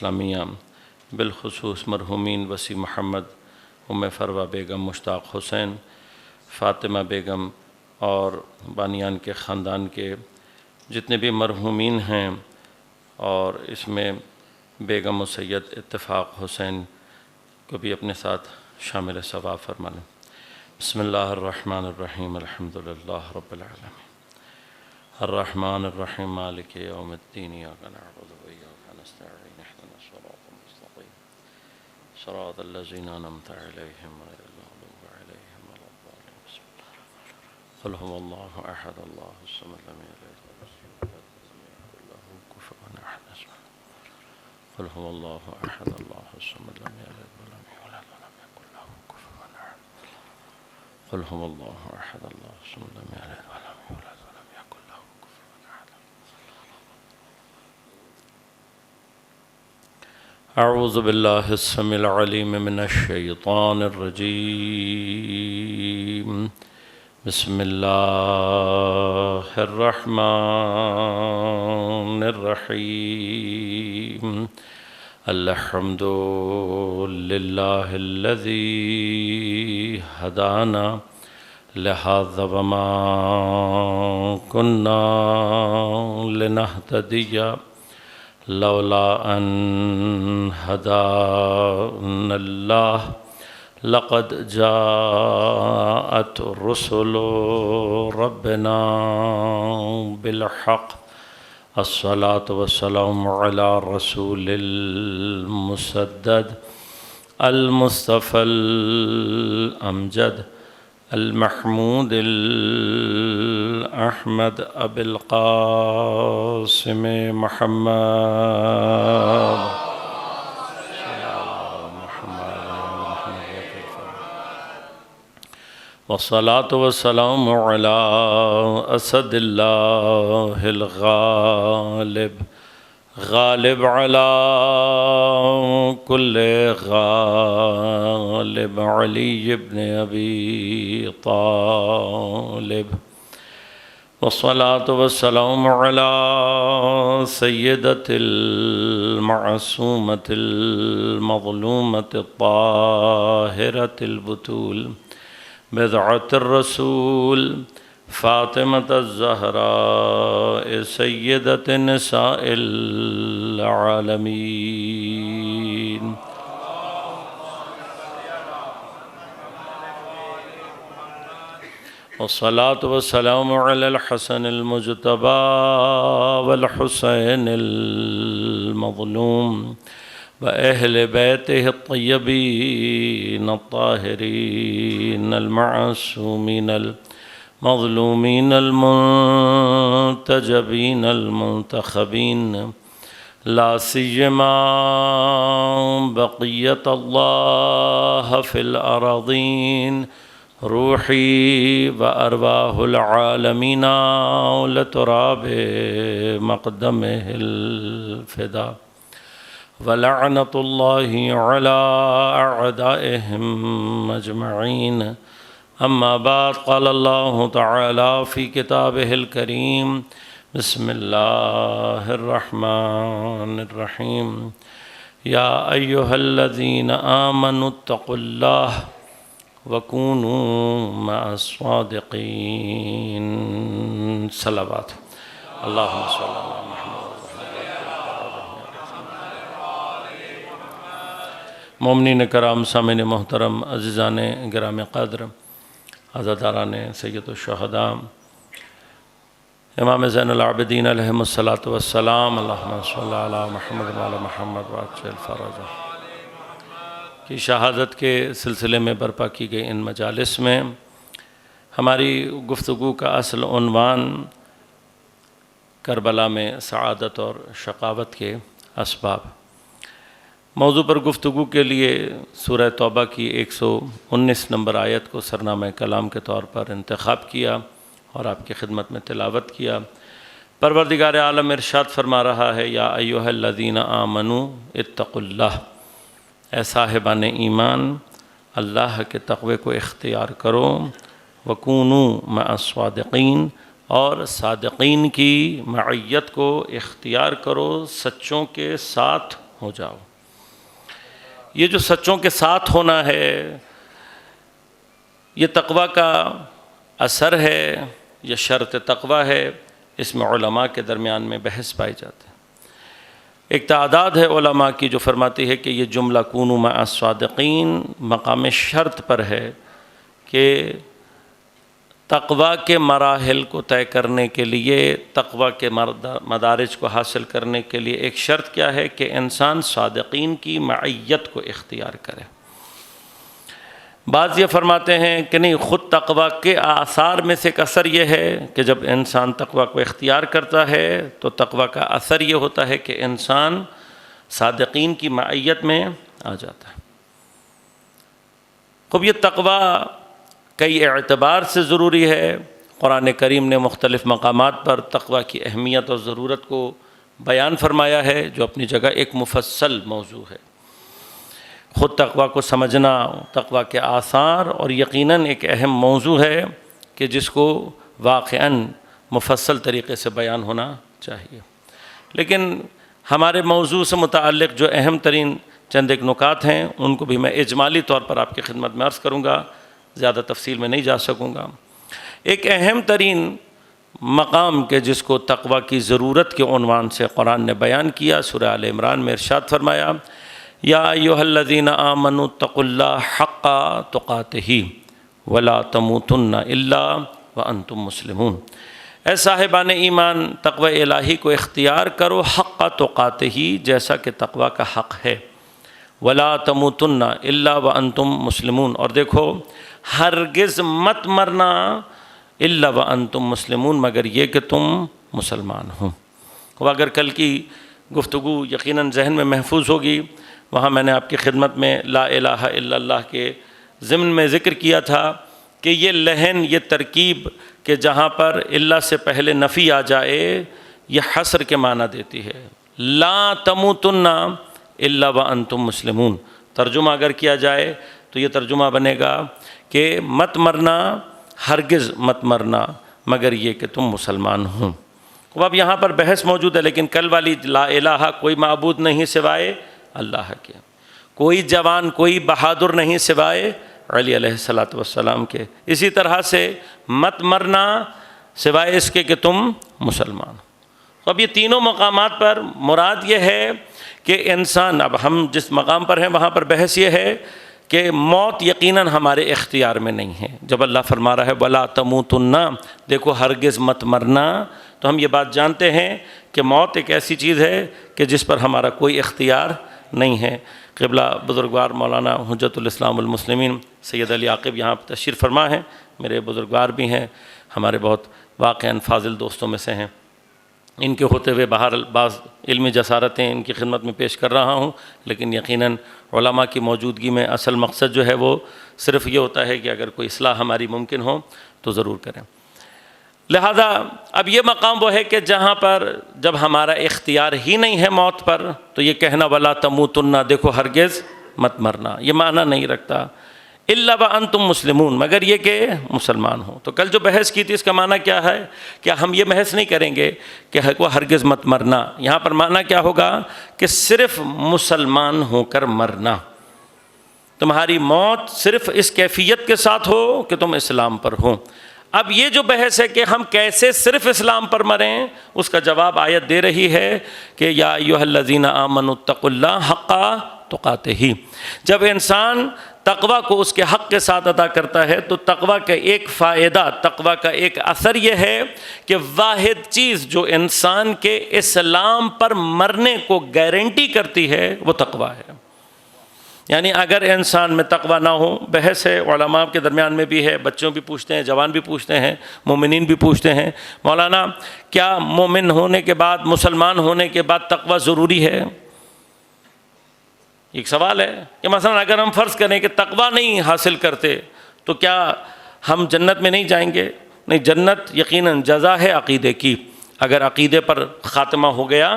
اسلامیہ بالخصوص مرحومین وسیع محمد، ام فروہ بیگم، مشتاق حسین، فاطمہ بیگم اور بانیان کے خاندان کے جتنے بھی مرحومین ہیں، اور اس میں بیگم و سید اتفاق حسین کو بھی اپنے ساتھ شامل ثواب فرما لیں۔ بسم اللہ الرحمن الرحیم، الحمدللہ رب العالمین، الرحمن الرحیم، مالک یوم الدین، ایاک نعبد و ایاک نستعین، اہدنا الصراط المستقیم، صراط الذین انعمت علیہم غیر المغضوب علیہم ولا الضالین۔ بسم اللہ الرحمن الرحیم، قل هو اللہ احد، اللہ الصمد، لم یلد ولم یولد ولم یکن له کفوا احد۔ قل هو اللہ احد، اللہ الصمد، لم یلد ولم یولد ولم یکن له کفوا احد۔ قل هو اللہ احد، اللہ الصمد، لم یلد ولم یولد ولم یکن له کفوا احد۔ اعوذ باللہ السمیع العلیم من الشیطان الرجیم، بسم اللہ الرحمن الرحیم، الحمد للہ الذی ہدانا لہذا وما كنا لنہتدی لولا ان ہدانا اللہ لقد جاءت رسل ربنا بالحق، الصلاة والسلام على رسول المسدد المصطفى الأمجد المحمود الأحمد أبي القاسم محمد، والصلاة والسلام على أسد الله الغالب، غالب على كل غالب، علي بن أبي طالب، والصلاة والسلام على سيدة المعصومة المظلومة الطاهرة البتول، بضعة الرسول فاطمة الزهراء سيدة نساء العالمين، والصلاة والسلام على الحسن المجتبى والحسين المظلوم وأهل بيته الطيبين الطاهرين المعصومين المظلومين المنتجبين المنتخبين، لا سيما بقية الله في الأراضين، روحي وأرواح العالمين لتراب مقدمه الفداء، ولعنة الله على أعدائهم أجمعين، أما بعد، قال الله تعالى في كتابه الكريم، بسم الله الرحمن الرحيم، يا أيها الذين آمنوا اتقوا الله وكونوا مع الصادقين، صلوات اللهم صل على محمد۔ مومنین کرام، سامعین محترم، عزیزان گرام قدر، عزاداران سید الشہداء امام زین العابدین علیہ الصلاۃ والسلام، اللہم صلی علی محمد وعلی محمد وعجل فرجہ کی شہادت کے سلسلے میں برپا کی گئی ان مجالس میں ہماری گفتگو کا اصل عنوان کربلا میں سعادت اور شقاوت کے اسباب۔ موضوع پر گفتگو کے لیے سورہ توبہ کی 119 نمبر آیت کو سرنامہ کلام کے طور پر انتخاب کیا اور آپ کی خدمت میں تلاوت کیا۔ پروردگار عالم ارشاد فرما رہا ہے، یا ایھا الذین آمنوا اتقوا اللہ، اے صاحبان ایمان اللہ کے تقوی کو اختیار کرو، وکونوا مع الصادقین، اور صادقین کی معیت کو اختیار کرو، سچوں کے ساتھ ہو جاؤ۔ یہ جو سچوں کے ساتھ ہونا ہے، یہ تقویٰ کا اثر ہے یا شرط تقویٰ ہے، اس میں علماء کے درمیان میں بحث پائی جاتی ہے۔ ایک تعداد ہے علماء کی جو فرماتی ہے کہ یہ جملہ کونوا مع الصادقین مقام شرط پر ہے کہ تقویٰ کے مراحل کو طے کرنے کے لیے، تقویٰ کے مدارج کو حاصل کرنے کے لیے ایک شرط کیا ہے کہ انسان صادقین کی معیت کو اختیار کرے۔ بعض یہ فرماتے ہیں کہ نہیں، خود تقویٰ کے آثار میں سے ایک اثر یہ ہے کہ جب انسان تقویٰ کو اختیار کرتا ہے تو تقویٰ کا اثر یہ ہوتا ہے کہ انسان صادقین کی معیت میں آ جاتا ہے۔ خوب، یہ تقویٰ کئی اعتبار سے ضروری ہے۔ قرآن کریم نے مختلف مقامات پر تقویٰ کی اہمیت اور ضرورت کو بیان فرمایا ہے، جو اپنی جگہ ایک مفصل موضوع ہے۔ خود تقویٰ کو سمجھنا، تقویٰ کے آثار، اور یقیناً ایک اہم موضوع ہے کہ جس کو واقعاً مفصل طریقے سے بیان ہونا چاہیے۔ لیکن ہمارے موضوع سے متعلق جو اہم ترین چند ایک نکات ہیں، ان کو بھی میں اجمالی طور پر آپ کی خدمت میں عرض کروں گا، زیادہ تفصیل میں نہیں جا سکوں گا۔ ایک اہم ترین مقام کے جس کو تقویٰ کی ضرورت کے عنوان سے قرآن نے بیان کیا، سورہ آل عمران میں ارشاد فرمایا، یا ایھا الذین آمنوا اتقوا اللہ حق تقاتہ ولا تموتن الا وانتم مسلمون۔ اے صاحبان ایمان، تقوی الہی کو اختیار کرو حق تقاتہ، جیسا کہ تقوی کا حق ہے، ولا تموتن الا وانتم مسلمون، اور دیکھو ہرگز مت مرنا الا وانتم مسلمون، مگر یہ کہ تم مسلمان ہو۔ وہ اگر کل کی گفتگو یقیناً ذہن میں محفوظ ہوگی، وہاں میں نے آپ کی خدمت میں لا الہ الا اللہ کے ضمن میں ذکر کیا تھا کہ یہ لحن، یہ ترکیب کہ جہاں پر اللہ سے پہلے نفی آ جائے، یہ حصر کے معنی دیتی ہے۔ لا تموتن الا وانتم مسلمون، ترجمہ اگر کیا جائے تو یہ ترجمہ بنے گا کہ مت مرنا، ہرگز مت مرنا، مگر یہ کہ تم مسلمان ہوں۔ اب یہاں پر بحث موجود ہے، لیکن کل والی لا الہ، کوئی معبود نہیں سوائے اللہ کے، کوئی جوان، کوئی بہادر نہیں سوائے علی علیہ السلام کے، اسی طرح سے مت مرنا سوائے اس کے کہ تم مسلمان ہو۔ اب یہ تینوں مقامات پر مراد یہ ہے کہ انسان، اب ہم جس مقام پر ہیں وہاں پر بحث یہ ہے کہ موت یقیناً ہمارے اختیار میں نہیں ہے۔ جب اللہ فرما رہا ہے وَلَا تَمُوتُنَّ، دیکھو ہرگز مت مرنا، تو ہم یہ بات جانتے ہیں کہ موت ایک ایسی چیز ہے کہ جس پر ہمارا کوئی اختیار نہیں ہے۔ قبلہ بزرگوار مولانا حجت الاسلام المسلمین سید علی عاقب یہاں تشریف فرما ہیں، میرے بزرگوار بھی ہیں، ہمارے بہت واقعاً فاضل دوستوں میں سے ہیں۔ ان کے ہوتے ہوئے بہرحال بعض علمی جسارتیں ان کی خدمت میں پیش کر رہا ہوں، لیکن یقیناً علماء کی موجودگی میں اصل مقصد جو ہے وہ صرف یہ ہوتا ہے کہ اگر کوئی اصلاح ہماری ممکن ہو تو ضرور کریں۔ لہذا اب یہ مقام وہ ہے کہ جہاں پر جب ہمارا اختیار ہی نہیں ہے موت پر، تو یہ کہنا ولا تموتن، دیکھو ہرگز مت مرنا، یہ معنی نہیں رکھتا الا وانتم مسلمون، مگر یہ کہ مسلمان ہوں۔ تو کل جو بحث کی تھی اس کا معنی کیا ہے؟ کیا ہم یہ بحث نہیں کریں گے کہ وہ ہرگز مت مرنا، یہاں پر معنی کیا ہوگا کہ صرف مسلمان ہو کر مرنا، تمہاری موت صرف اس کیفیت کے ساتھ ہو کہ تم اسلام پر ہو۔ اب یہ جو بحث ہے کہ ہم کیسے صرف اسلام پر مریں، اس کا جواب آیت دے رہی ہے کہ یا ایھا الذین آمنوا اتقوا اللہ حق تقاتہ۔ جب انسان تقویٰ کو اس کے حق کے ساتھ ادا کرتا ہے تو تقویٰ کا ایک فائدہ، تقویٰ کا ایک اثر یہ ہے کہ واحد چیز جو انسان کے اسلام پر مرنے کو گارنٹی کرتی ہے وہ تقویٰ ہے۔ یعنی اگر انسان میں تقویٰ نہ ہو، بحث ہے علماء کے درمیان میں بھی ہے، بچوں بھی پوچھتے ہیں، جوان بھی پوچھتے ہیں، مومنین بھی پوچھتے ہیں، مولانا کیا مومن ہونے کے بعد، مسلمان ہونے کے بعد تقویٰ ضروری ہے؟ ایک سوال ہے کہ مثلا اگر ہم فرض کریں کہ تقویٰ نہیں حاصل کرتے تو کیا ہم جنت میں نہیں جائیں گے؟ نہیں، جنت یقیناً جزا ہے عقیدے کی، اگر عقیدے پر خاتمہ ہو گیا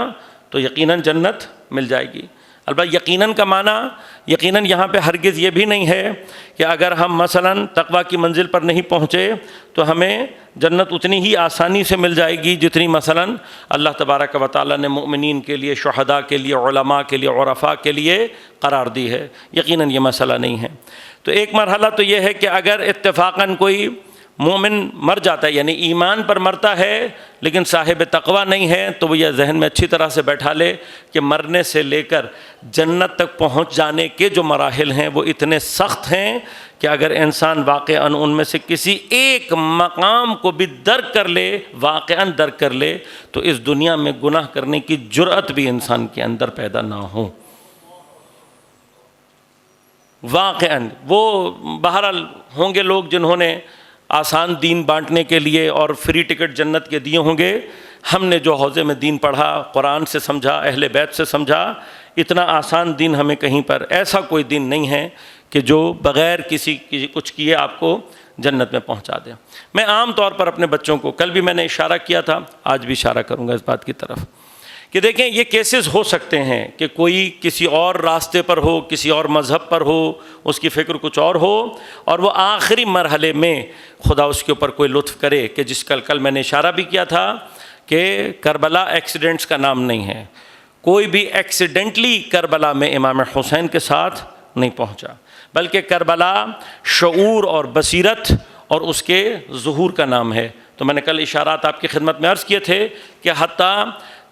تو یقیناً جنت مل جائے گی۔ البتہ یقیناً کا معنی یقیناً یہاں پہ ہرگز یہ بھی نہیں ہے کہ اگر ہم مثلاً تقویٰ کی منزل پر نہیں پہنچے تو ہمیں جنت اتنی ہی آسانی سے مل جائے گی جتنی مثلاً اللہ تبارک و تعالیٰ نے مؤمنین کے لیے، شہداء کے لیے، علماء کے لیے، عرفاء کے لیے قرار دی ہے۔ یقیناً یہ مسئلہ نہیں ہے۔ تو ایک مرحلہ تو یہ ہے کہ اگر اتفاقاً کوئی مومن مر جاتا ہے، یعنی ایمان پر مرتا ہے لیکن صاحب تقویٰ نہیں ہے، تو وہ یہ ذہن میں اچھی طرح سے بیٹھا لے کہ مرنے سے لے کر جنت تک پہنچ جانے کے جو مراحل ہیں وہ اتنے سخت ہیں کہ اگر انسان واقعاً ان میں سے کسی ایک مقام کو بھی درک کر لے، واقعاً درک کر لے، تو اس دنیا میں گناہ کرنے کی جرأت بھی انسان کے اندر پیدا نہ ہو۔ واقعاً وہ بہرحال ہوں گے لوگ جنہوں نے آسان دین بانٹنے کے لیے اور فری ٹکٹ جنت کے دیے ہوں گے۔ ہم نے جو حوزے میں دین پڑھا، قرآن سے سمجھا، اہل بیت سے سمجھا، اتنا آسان دین ہمیں کہیں پر ایسا کوئی دین نہیں ہے کہ جو بغیر کسی کچھ کیے آپ کو جنت میں پہنچا دے۔ میں عام طور پر اپنے بچوں کو، کل بھی میں نے اشارہ کیا تھا، آج بھی اشارہ کروں گا اس بات کی طرف کہ دیکھیں یہ کیسز ہو سکتے ہیں کہ کوئی کسی اور راستے پر ہو، کسی اور مذہب پر ہو، اس کی فکر کچھ اور ہو، اور وہ آخری مرحلے میں خدا اس کے اوپر کوئی لطف کرے کہ جس کل میں نے اشارہ بھی کیا تھا کہ کربلا ایکسیڈنٹس کا نام نہیں ہے۔ کوئی بھی ایکسیڈنٹلی کربلا میں امام حسین کے ساتھ نہیں پہنچا، بلکہ کربلا شعور اور بصیرت اور اس کے ظہور کا نام ہے۔ تو میں نے کل اشارات آپ کی خدمت میں عرض کیے تھے کہ حتیٰ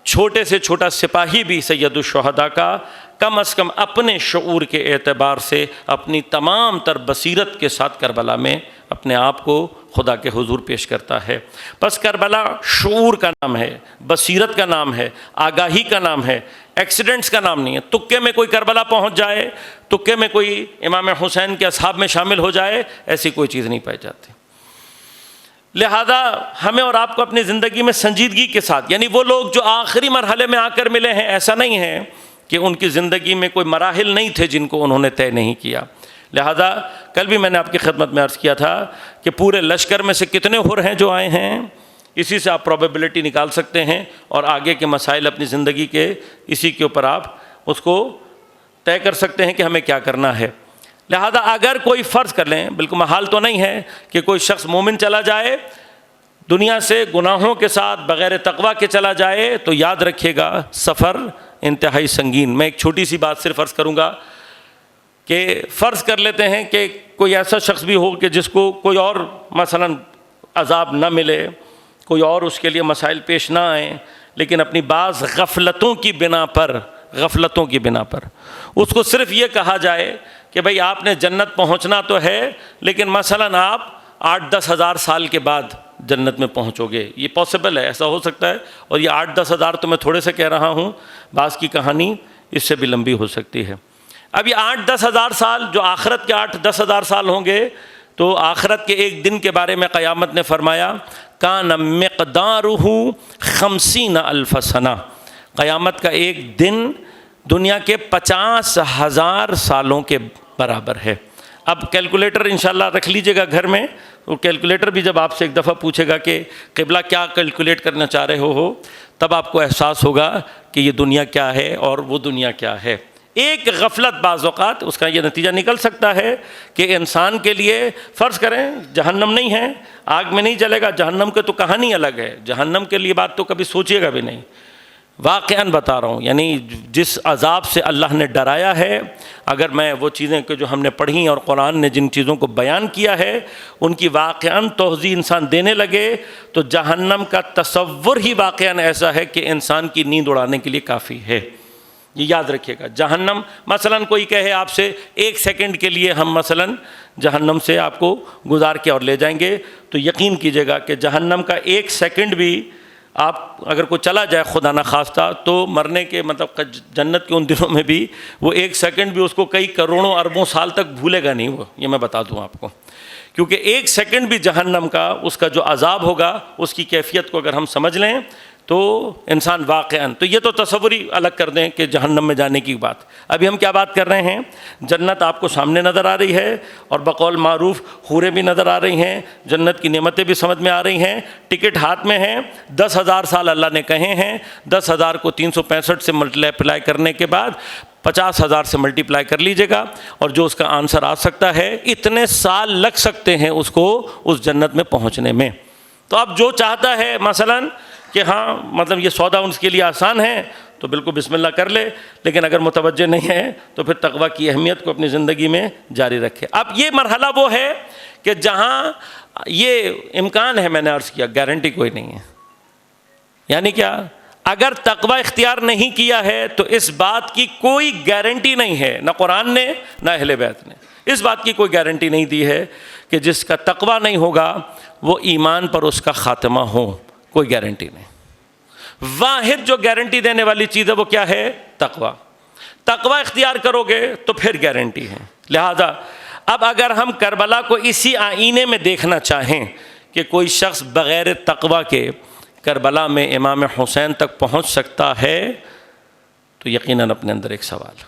چھوٹے سے چھوٹا سپاہی بھی سید الشہداء کا کم از کم اپنے شعور کے اعتبار سے اپنی تمام تر بصیرت کے ساتھ کربلا میں اپنے آپ کو خدا کے حضور پیش کرتا ہے۔ بس کربلا شعور کا نام ہے، بصیرت کا نام ہے، آگاہی کا نام ہے، ایکسیڈنٹس کا نام نہیں ہے۔ تکے میں کوئی کربلا پہنچ جائے، تکے میں کوئی امام حسین کے اصحاب میں شامل ہو جائے، ایسی کوئی چیز نہیں پائی جاتی۔ لہذا ہمیں اور آپ کو اپنی زندگی میں سنجیدگی کے ساتھ، یعنی وہ لوگ جو آخری مرحلے میں آ کر ملے ہیں، ایسا نہیں ہے کہ ان کی زندگی میں کوئی مراحل نہیں تھے جن کو انہوں نے طے نہیں کیا۔ لہذا کل بھی میں نے آپ کی خدمت میں عرض کیا تھا کہ پورے لشکر میں سے کتنے حر ہیں جو آئے ہیں، اسی سے آپ پروبیبلٹی نکال سکتے ہیں، اور آگے کے مسائل اپنی زندگی کے اسی کے اوپر آپ اس کو طے کر سکتے ہیں کہ ہمیں کیا کرنا ہے۔ لہذا اگر کوئی فرض کر لیں، بالکل محال تو نہیں ہے کہ کوئی شخص مومن چلا جائے دنیا سے گناہوں کے ساتھ بغیر تقویٰ کے چلا جائے، تو یاد رکھیے گا سفر انتہائی سنگین۔ میں ایک چھوٹی سی بات صرف عرض کروں گا کہ فرض کر لیتے ہیں کہ کوئی ایسا شخص بھی ہو کہ جس کو کوئی اور مثلا عذاب نہ ملے، کوئی اور اس کے لیے مسائل پیش نہ آئیں، لیکن اپنی بعض غفلتوں کی بنا پر اس کو صرف یہ کہا جائے کہ بھئی آپ نے جنت پہنچنا تو ہے، لیکن مثلا آپ 8-10 ہزار سال کے بعد جنت میں پہنچو گے۔ یہ پاسبل ہے، ایسا ہو سکتا ہے، اور یہ 8-10 ہزار تو میں تھوڑے سے کہہ رہا ہوں، بعض کی کہانی اس سے بھی لمبی ہو سکتی ہے۔ اب یہ 8-10 ہزار سال جو آخرت کے 8-10 ہزار سال ہوں گے، تو آخرت کے ایک دن کے بارے میں قیامت نے فرمایا کان مقدارہ 50,000 سنہ، قیامت کا ایک دن دنیا کے 50,000 سالوں کے برابر ہے۔ اب کیلکولیٹر انشاءاللہ رکھ لیجئے گا گھر میں، وہ کیلکولیٹر بھی جب آپ سے ایک دفعہ پوچھے گا کہ قبلہ کیا کیلکولیٹ کرنا چاہ رہے ہو، تب آپ کو احساس ہوگا کہ یہ دنیا کیا ہے اور وہ دنیا کیا ہے۔ ایک غفلت بعض اوقات اس کا یہ نتیجہ نکل سکتا ہے کہ انسان کے لیے فرض کریں جہنم نہیں ہے، آگ میں نہیں جلے گا، جہنم کے تو کہانی الگ ہے، جہنم کے لیے بات تو کبھی سوچیے گا بھی نہیں۔ واقعاً بتا رہا ہوں، یعنی جس عذاب سے اللہ نے ڈرایا ہے، اگر میں وہ چیزیں کہ جو ہم نے پڑھی اور قرآن نے جن چیزوں کو بیان کیا ہے ان کی واقعاً توضیح انسان دینے لگے تو جہنم کا تصور ہی واقعاً ایسا ہے کہ انسان کی نیند اڑانے کے لیے کافی ہے۔ یہ یاد رکھیے گا، جہنم مثلاً کوئی کہے آپ سے 1 سیکنڈ کے لیے ہم مثلاً جہنم سے آپ کو گزار کے اور لے جائیں گے، تو یقین کیجیے گا کہ جہنم کا 1 سیکنڈ بھی آپ اگر کوئی چلا جائے خدا نخواستہ، تو مرنے کے مطلب جنت کے ان دنوں میں بھی وہ 1 سیکنڈ بھی اس کو کئی کروڑوں اربوں سال تک بھولے گا نہیں، وہ یہ میں بتا دوں آپ کو، کیونکہ 1 سیکنڈ بھی جہنم کا اس کا جو عذاب ہوگا اس کی کیفیت کو اگر ہم سمجھ لیں تو انسان واقعاً، تو یہ تو تصور ہی الگ کر دیں کہ جہنم میں جانے کی بات۔ ابھی ہم کیا بات کر رہے ہیں؟ جنت آپ کو سامنے نظر آ رہی ہے، اور بقول معروف حوریں بھی نظر آ رہی ہیں، جنت کی نعمتیں بھی سمجھ میں آ رہی ہیں، ٹکٹ ہاتھ میں ہیں۔ 10,000 سال اللہ نے کہے ہیں، 10,000 کو 365 سے ملٹیپلائی کرنے کے بعد 50,000 سے ملٹیپلائی کر لیجیے گا اور جو اس کا آنسر آ سکتا ہے اتنے سال لگ سکتے ہیں اس کو اس جنت میں پہنچنے میں۔ تو اب جو چاہتا ہے مثلاً کہ ہاں مطلب یہ سودا اس کے لیے آسان ہے تو بالکل بسم اللہ کر لے، لیکن اگر متوجہ نہیں ہے تو پھر تقویٰ کی اہمیت کو اپنی زندگی میں جاری رکھے۔ اب یہ مرحلہ وہ ہے کہ جہاں یہ امکان ہے، میں نے عرض کیا گارنٹی کوئی نہیں ہے، یعنی کیا؟ اگر تقویٰ اختیار نہیں کیا ہے تو اس بات کی کوئی گارنٹی نہیں ہے، نہ قرآن نے نہ اہل بیت نے اس بات کی کوئی گارنٹی نہیں دی ہے کہ جس کا تقویٰ نہیں ہوگا وہ ایمان پر اس کا خاتمہ ہو، کوئی گارنٹی نہیں۔ واحد جو گارنٹی دینے والی چیز ہے وہ کیا ہے؟ تقویٰ۔ تقویٰ اختیار کرو گے تو پھر گارنٹی ہے۔ لہذا اب اگر ہم کربلا کو اسی آئینے میں دیکھنا چاہیں کہ کوئی شخص بغیر تقویٰ کے کربلا میں امام حسین تک پہنچ سکتا ہے تو یقیناً اپنے اندر ایک سوال۔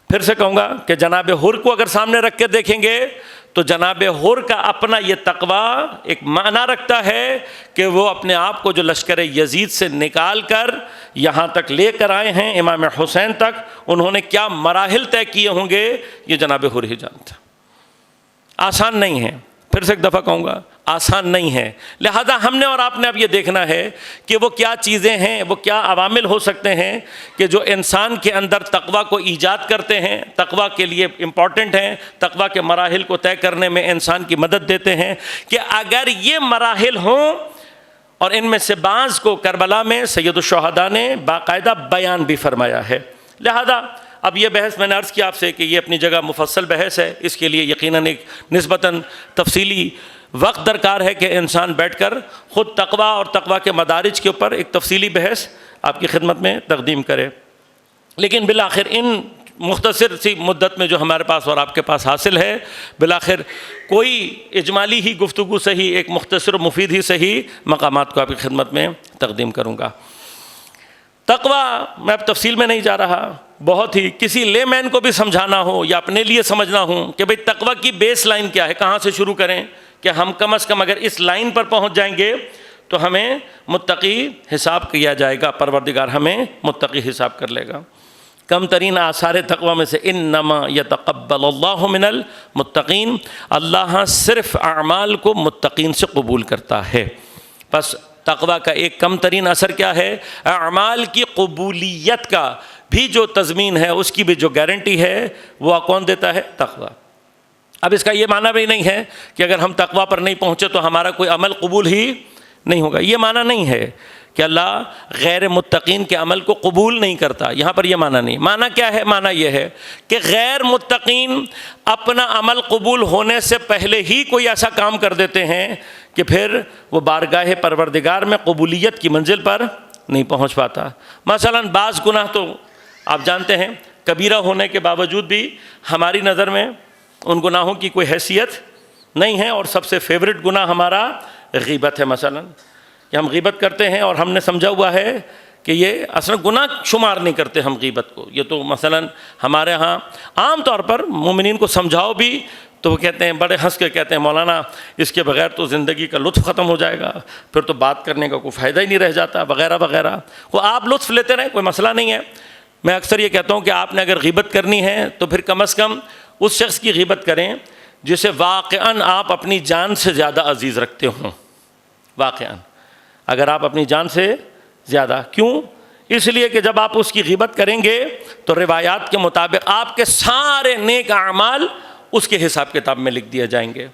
پھر سے کہوں گا کہ جناب حر کو اگر سامنے رکھ کے دیکھیں گے تو جناب حر کا اپنا یہ تقویٰ ایک معنی رکھتا ہے کہ وہ اپنے آپ کو جو لشکر یزید سے نکال کر یہاں تک لے کر آئے ہیں امام حسین تک، انہوں نے کیا مراحل طے کیے ہوں گے یہ جناب حر ہی جانتا۔ آسان نہیں ہے، پھر سے ایک دفعہ کہوں گا آسان نہیں ہے۔ لہذا ہم نے اور آپ نے اب یہ دیکھنا ہے کہ وہ کیا چیزیں ہیں، وہ کیا عوامل ہو سکتے ہیں کہ جو انسان کے اندر تقویٰ کو ایجاد کرتے ہیں، تقویٰ کے لیے امپورٹنٹ ہیں، تقویٰ کے مراحل کو طے کرنے میں انسان کی مدد دیتے ہیں، کہ اگر یہ مراحل ہوں، اور ان میں سے بعض کو کربلا میں سید الشہداء نے باقاعدہ بیان بھی فرمایا ہے۔ لہذا اب یہ بحث میں نے عرض کیا آپ سے کہ یہ اپنی جگہ مفصل بحث ہے، اس کے لیے یقیناً ایک نسبتاً تفصیلی وقت درکار ہے کہ انسان بیٹھ کر خود تقویٰ اور تقویٰ کے مدارج کے اوپر ایک تفصیلی بحث آپ کی خدمت میں تقدیم کرے۔ لیکن بالآخر ان مختصر سی مدت میں جو ہمارے پاس اور آپ کے پاس حاصل ہے، بالآخر کوئی اجمالی ہی گفتگو سے ہی، ایک مختصر و مفید ہی سے ہی مقامات کو آپ کی خدمت میں تقدیم کروں گا۔ تقویٰ میں اب تفصیل میں نہیں جا رہا، بہت ہی کسی لے مین کو بھی سمجھانا ہو یا اپنے لیے سمجھنا ہو کہ بھئی تقویٰ کی بیس لائن کیا ہے، کہاں سے شروع کریں کہ ہم کم از کم اگر اس لائن پر پہنچ جائیں گے تو ہمیں متقی حساب کیا جائے گا، پروردگار ہمیں متقی حساب کر لے گا۔ کم ترین آثار تقویٰ میں سے انما یتقبل اللہ من المتقین، اللہ صرف اعمال کو متقین سے قبول کرتا ہے۔ بس تقویٰ کا ایک کم ترین اثر کیا ہے؟ اعمال کی قبولیت کا بھی جو تضمین ہے، اس کی بھی جو گارنٹی ہے، وہ کون دیتا ہے؟ تقویٰ۔ اب اس کا یہ معنی بھی نہیں ہے کہ اگر ہم تقویٰ پر نہیں پہنچے تو ہمارا کوئی عمل قبول ہی نہیں ہوگا، یہ معنی نہیں ہے کہ اللہ غیر متقین کے عمل کو قبول نہیں کرتا، یہاں پر یہ معنی نہیں۔ معنی کیا ہے؟ معنی یہ ہے کہ غیر متقین اپنا عمل قبول ہونے سے پہلے ہی کوئی ایسا کام کر دیتے ہیں کہ پھر وہ بارگاہ پروردگار میں قبولیت کی منزل پر نہیں پہنچ پاتا۔ مثلاً بعض گناہ تو آپ جانتے ہیں کبیرہ ہونے کے باوجود بھی ہماری نظر میں ان گناہوں کی کوئی حیثیت نہیں ہے، اور سب سے فیوریٹ گناہ ہمارا غیبت ہے۔ مثلاً کہ ہم غیبت کرتے ہیں اور ہم نے سمجھا ہوا ہے کہ یہ اصلا گناہ شمار نہیں کرتے ہم غیبت کو، یہ تو مثلاً ہمارے ہاں عام طور پر مومنین کو سمجھاؤ بھی تو وہ کہتے ہیں، بڑے ہنس کے کہتے ہیں مولانا اس کے بغیر تو زندگی کا لطف ختم ہو جائے گا، پھر تو بات کرنے کا کوئی فائدہ ہی نہیں رہ جاتا وغیرہ وغیرہ۔ وہ آپ لطف لیتے رہیں، کوئی مسئلہ نہیں ہے۔ میں اکثر یہ کہتا ہوں کہ آپ نے اگر غیبت کرنی ہے تو پھر کم از کم اس شخص کی غیبت کریں جسے واقعاً آپ اپنی جان سے زیادہ عزیز رکھتے ہوں۔ واقعاً اگر آپ اپنی جان سے زیادہ، کیوں؟ اس لیے کہ جب آپ اس کی غیبت کریں گے تو روایات کے مطابق آپ کے سارے نیک اعمال اس کے حساب کتاب میں لکھ دیے جائیں گے،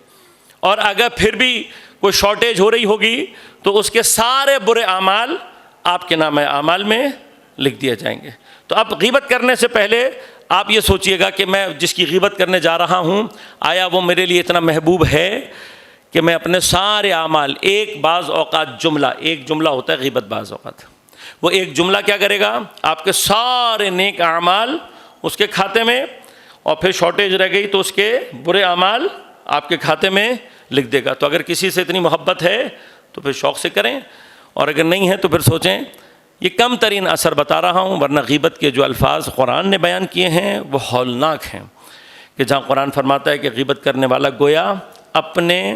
اور اگر پھر بھی کوئی شارٹیج ہو رہی ہوگی تو اس کے سارے برے اعمال آپ کے نامہ اعمال میں لکھ دیے جائیں گے۔ تو اب غیبت کرنے سے پہلے آپ یہ سوچئے گا کہ میں جس کی غیبت کرنے جا رہا ہوں آیا وہ میرے لیے اتنا محبوب ہے کہ میں اپنے سارے اعمال، بعض اوقات ایک جملہ ہوتا ہے غیبت، بعض اوقات وہ ایک جملہ کیا کرے گا؟ آپ کے سارے نیک اعمال اس کے کھاتے میں، اور پھر شارٹیج رہ گئی تو اس کے برے اعمال آپ کے کھاتے میں لکھ دے گا۔ تو اگر کسی سے اتنی محبت ہے تو پھر شوق سے کریں، اور اگر نہیں ہے تو پھر سوچیں۔ یہ کم ترین اثر بتا رہا ہوں، ورنہ غیبت کے جو الفاظ قرآن نے بیان کیے ہیں وہ ہولناک ہیں، کہ جہاں قرآن فرماتا ہے کہ غیبت کرنے والا گویا اپنے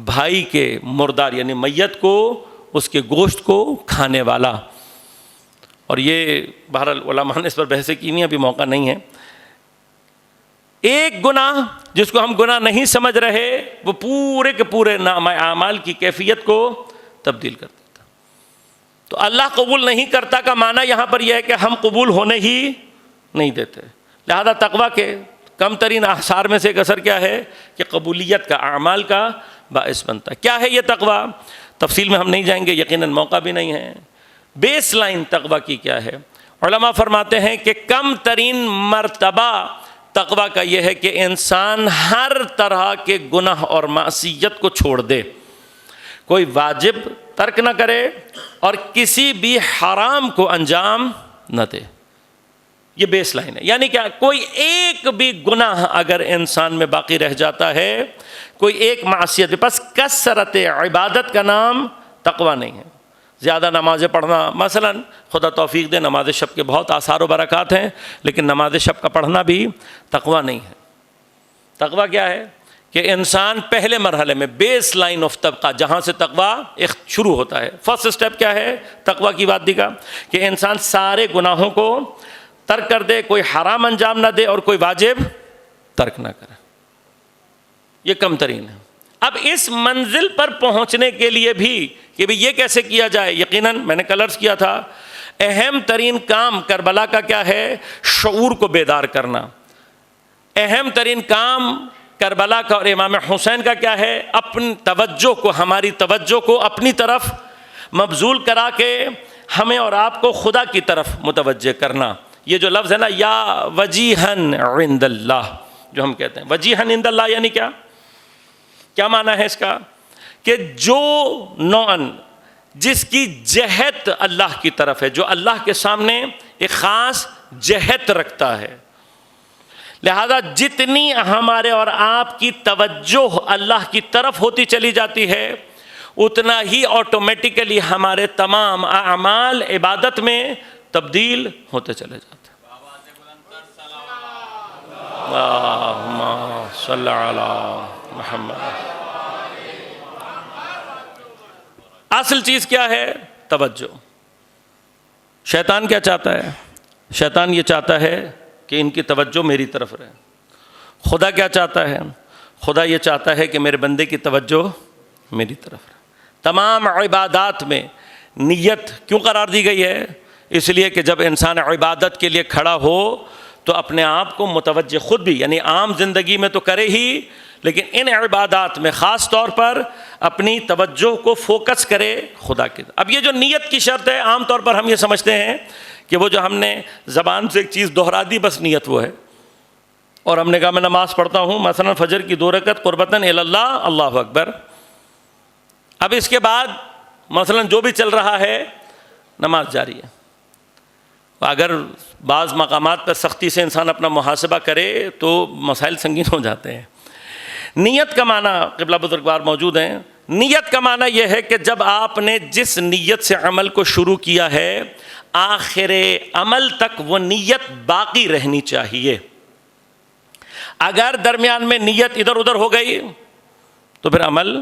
بھائی کے مردار یعنی میت کو، اس کے گوشت کو کھانے والا، اور یہ بہرحال علماء نے اس پر بحث کی نہیں، ابھی موقع نہیں ہے. ایک گناہ جس کو ہم گناہ نہیں سمجھ رہے وہ پورے کے پورے نامہ اعمال کی کیفیت کو تبدیل کر دیتا. تو اللہ قبول نہیں کرتا کا معنی یہاں پر یہ ہے کہ ہم قبول ہونے ہی نہیں دیتے. لہذا تقویٰ کے کم ترین آثار میں سے ایک اثر کیا ہے کہ قبولیت کا، اعمال کا باعث بنتا ہے. کیا ہے یہ تقویٰ؟ تفصیل میں ہم نہیں جائیں گے، یقیناً موقع بھی نہیں ہے. بیس لائن تقویٰ کی کیا ہے؟ علماء فرماتے ہیں کہ کم ترین مرتبہ تقویٰ کا یہ ہے کہ انسان ہر طرح کے گناہ اور معصیت کو چھوڑ دے، کوئی واجب ترک نہ کرے اور کسی بھی حرام کو انجام نہ دے. یہ بیس لائن ہے. یعنی کیا؟ کوئی ایک بھی گناہ اگر انسان میں باقی رہ جاتا ہے، کوئی ایک معصیت، بس کثرت عبادت کا نام تقویٰ نہیں ہے. زیادہ نمازیں پڑھنا، مثلا خدا توفیق دے نماز شب کے بہت آثار و برکات ہیں، لیکن نماز شب کا پڑھنا بھی تقویٰ نہیں ہے. تقویٰ کیا ہے؟ کہ انسان پہلے مرحلے میں بیس لائن آف طبقہ، جہاں سے تقویٰ شروع ہوتا ہے، فرسٹ سٹیپ کیا ہے تقویٰ کی وادی کا؟ کہ انسان سارے گناہوں کو ترک کر دے، کوئی حرام انجام نہ دے اور کوئی واجب ترک نہ کرے. یہ کم ترین ہے. اب اس منزل پر پہنچنے کے لیے بھی کہ بھی یہ کیسے کیا جائے، یقیناً میں نے کلرز کیا تھا، اہم ترین کام کربلا کا کیا ہے؟ شعور کو بیدار کرنا. اہم ترین کام کربلا کا اور امام حسین کا کیا ہے؟ اپنی توجہ کو، ہماری توجہ کو اپنی طرف مبذول کرا کے ہمیں اور آپ کو خدا کی طرف متوجہ کرنا. یہ جو لفظ ہے نا، یا وجیہن عند اللہ، جو ہم کہتے ہیں وجیہن عند اللہ، یعنی کیا معنی ہے اس کا؟ کہ جو نوعاً جس کی جہت اللہ کی طرف ہے، جو اللہ کے سامنے ایک خاص جہت رکھتا ہے، لہذا جتنی ہمارے اور آپ کی توجہ اللہ کی طرف ہوتی چلی جاتی ہے، اتنا ہی آٹومیٹیکلی ہمارے تمام اعمال عبادت میں تبدیل ہوتے چلے جاتے ہیں. اللہم صلی علی محمد. اصل چیز کیا ہے؟ توجہ. شیطان کیا چاہتا ہے؟ شیطان یہ چاہتا ہے کہ ان کی توجہ میری طرف رہے. خدا کیا چاہتا ہے؟ خدا یہ چاہتا ہے کہ میرے بندے کی توجہ میری طرف رہے. تمام عبادات میں نیت کیوں قرار دی گئی ہے؟ اس لیے کہ جب انسان عبادت کے لیے کھڑا ہو تو اپنے آپ کو متوجہ خود بھی، یعنی عام زندگی میں تو کرے ہی، لیکن ان عبادات میں خاص طور پر اپنی توجہ کو فوکس کرے خدا کی. اب یہ جو نیت کی شرط ہے، عام طور پر ہم یہ سمجھتے ہیں کہ وہ جو ہم نے زبان سے ایک چیز دہرا دی بس نیت وہ ہے، اور ہم نے کہا میں نماز پڑھتا ہوں مثلا فجر کی 2 رکعت قربتاً الی اللہ، اللہ اکبر. اب اس کے بعد مثلا جو بھی چل رہا ہے نماز جاری ہے. اگر بعض مقامات پر سختی سے انسان اپنا محاسبہ کرے تو مسائل سنگین ہو جاتے ہیں. نیت کا معنی، قبلہ بزرگوار موجود ہیں، نیت کا معنی یہ ہے کہ جب آپ نے جس نیت سے عمل کو شروع کیا ہے، آخر عمل تک وہ نیت باقی رہنی چاہیے. اگر درمیان میں نیت ادھر ادھر ہو گئی تو پھر عمل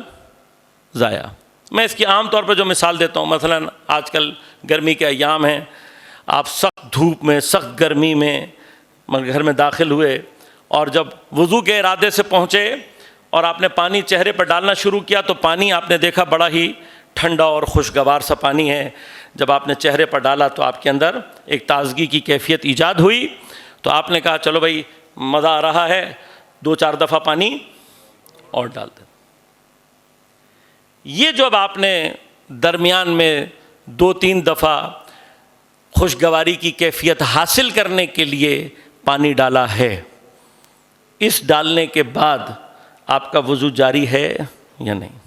ضائع. میں اس کی عام طور پر جو مثال دیتا ہوں، مثلا آج کل گرمی کے ایام ہیں، آپ سخت دھوپ میں، سخت گرمی میں گھر میں داخل ہوئے، اور جب وضو کے ارادے سے پہنچے اور آپ نے پانی چہرے پر ڈالنا شروع کیا تو پانی آپ نے دیکھا بڑا ہی ٹھنڈا اور خوشگوار سا پانی ہے. جب آپ نے چہرے پر ڈالا تو آپ کے اندر ایک تازگی کی کیفیت ایجاد ہوئی، تو آپ نے کہا چلو بھائی مزہ آ رہا ہے، 2-4 دفعہ پانی اور ڈال دیں. یہ جو اب آپ نے درمیان میں 2-3 دفعہ خوشگواری کی کیفیت حاصل کرنے کے لیے پانی ڈالا ہے، اس ڈالنے کے بعد آپ کا وضو جاری ہے یا نہیں؟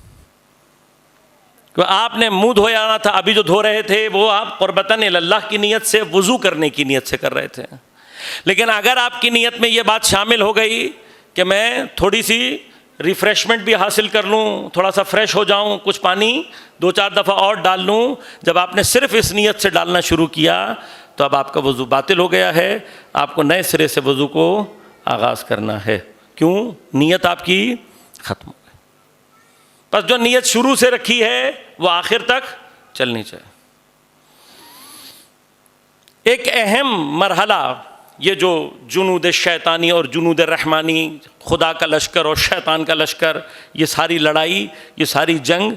آپ نے منہ دھویا نہ تھا، ابھی جو دھو رہے تھے وہ آپ قربتاً اللہ کی نیت سے، وضو کرنے کی نیت سے کر رہے تھے. لیکن اگر آپ کی نیت میں یہ بات شامل ہو گئی کہ میں تھوڑی سی ریفریشمنٹ بھی حاصل کر لوں، تھوڑا سا فریش ہو جاؤں، کچھ پانی 2-4 دفعہ اور ڈال لوں، جب آپ نے صرف اس نیت سے ڈالنا شروع کیا تو اب آپ کا وضو باطل ہو گیا ہے. آپ کو نئے سرے سے وضو کو آغاز کرنا ہے. کیوں؟ نیت آپ کی ختم ہو گئی. بس جو نیت شروع سے رکھی ہے وہ آخر تک چلنی چاہیے. ایک اہم مرحلہ یہ جو جنود شیطانی اور جنود رحمانی، خدا کا لشکر اور شیطان کا لشکر، یہ ساری لڑائی، یہ ساری جنگ،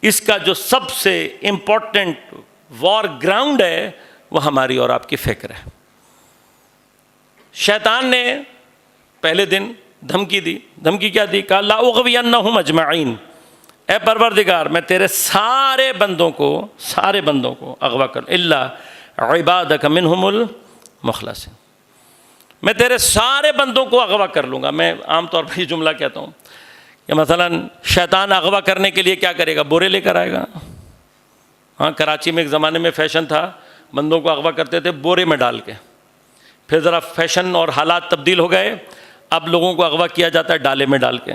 اس کا جو سب سے امپورٹنٹ وار گراؤنڈ ہے وہ ہماری اور آپ کی فکر ہے۔ شیطان نے پہلے دن دھمکی دی، دھمکی کیا دی؟ کہا لَأُغْوِيَنَّهُمْ أَجْمَعِينَ، اے پروردگار میں تیرے سارے بندوں کو اغوا کروں، الا عبادک منہم المخلصین، میں تیرے سارے بندوں کو اغوا کر لوں گا۔ میں عام طور پر یہ جملہ کہتا ہوں کہ مثلا شیطان اغوا کرنے کے لیے کیا کرے گا؟ بورے لے کر آئے گا۔ ہاں، کراچی میں ایک زمانے میں فیشن تھا، بندوں کو اغوا کرتے تھے بورے میں ڈال کے، پھر ذرا فیشن اور حالات تبدیل ہو گئے، اب لوگوں کو اغوا کیا جاتا ہے ڈالے میں ڈال کے۔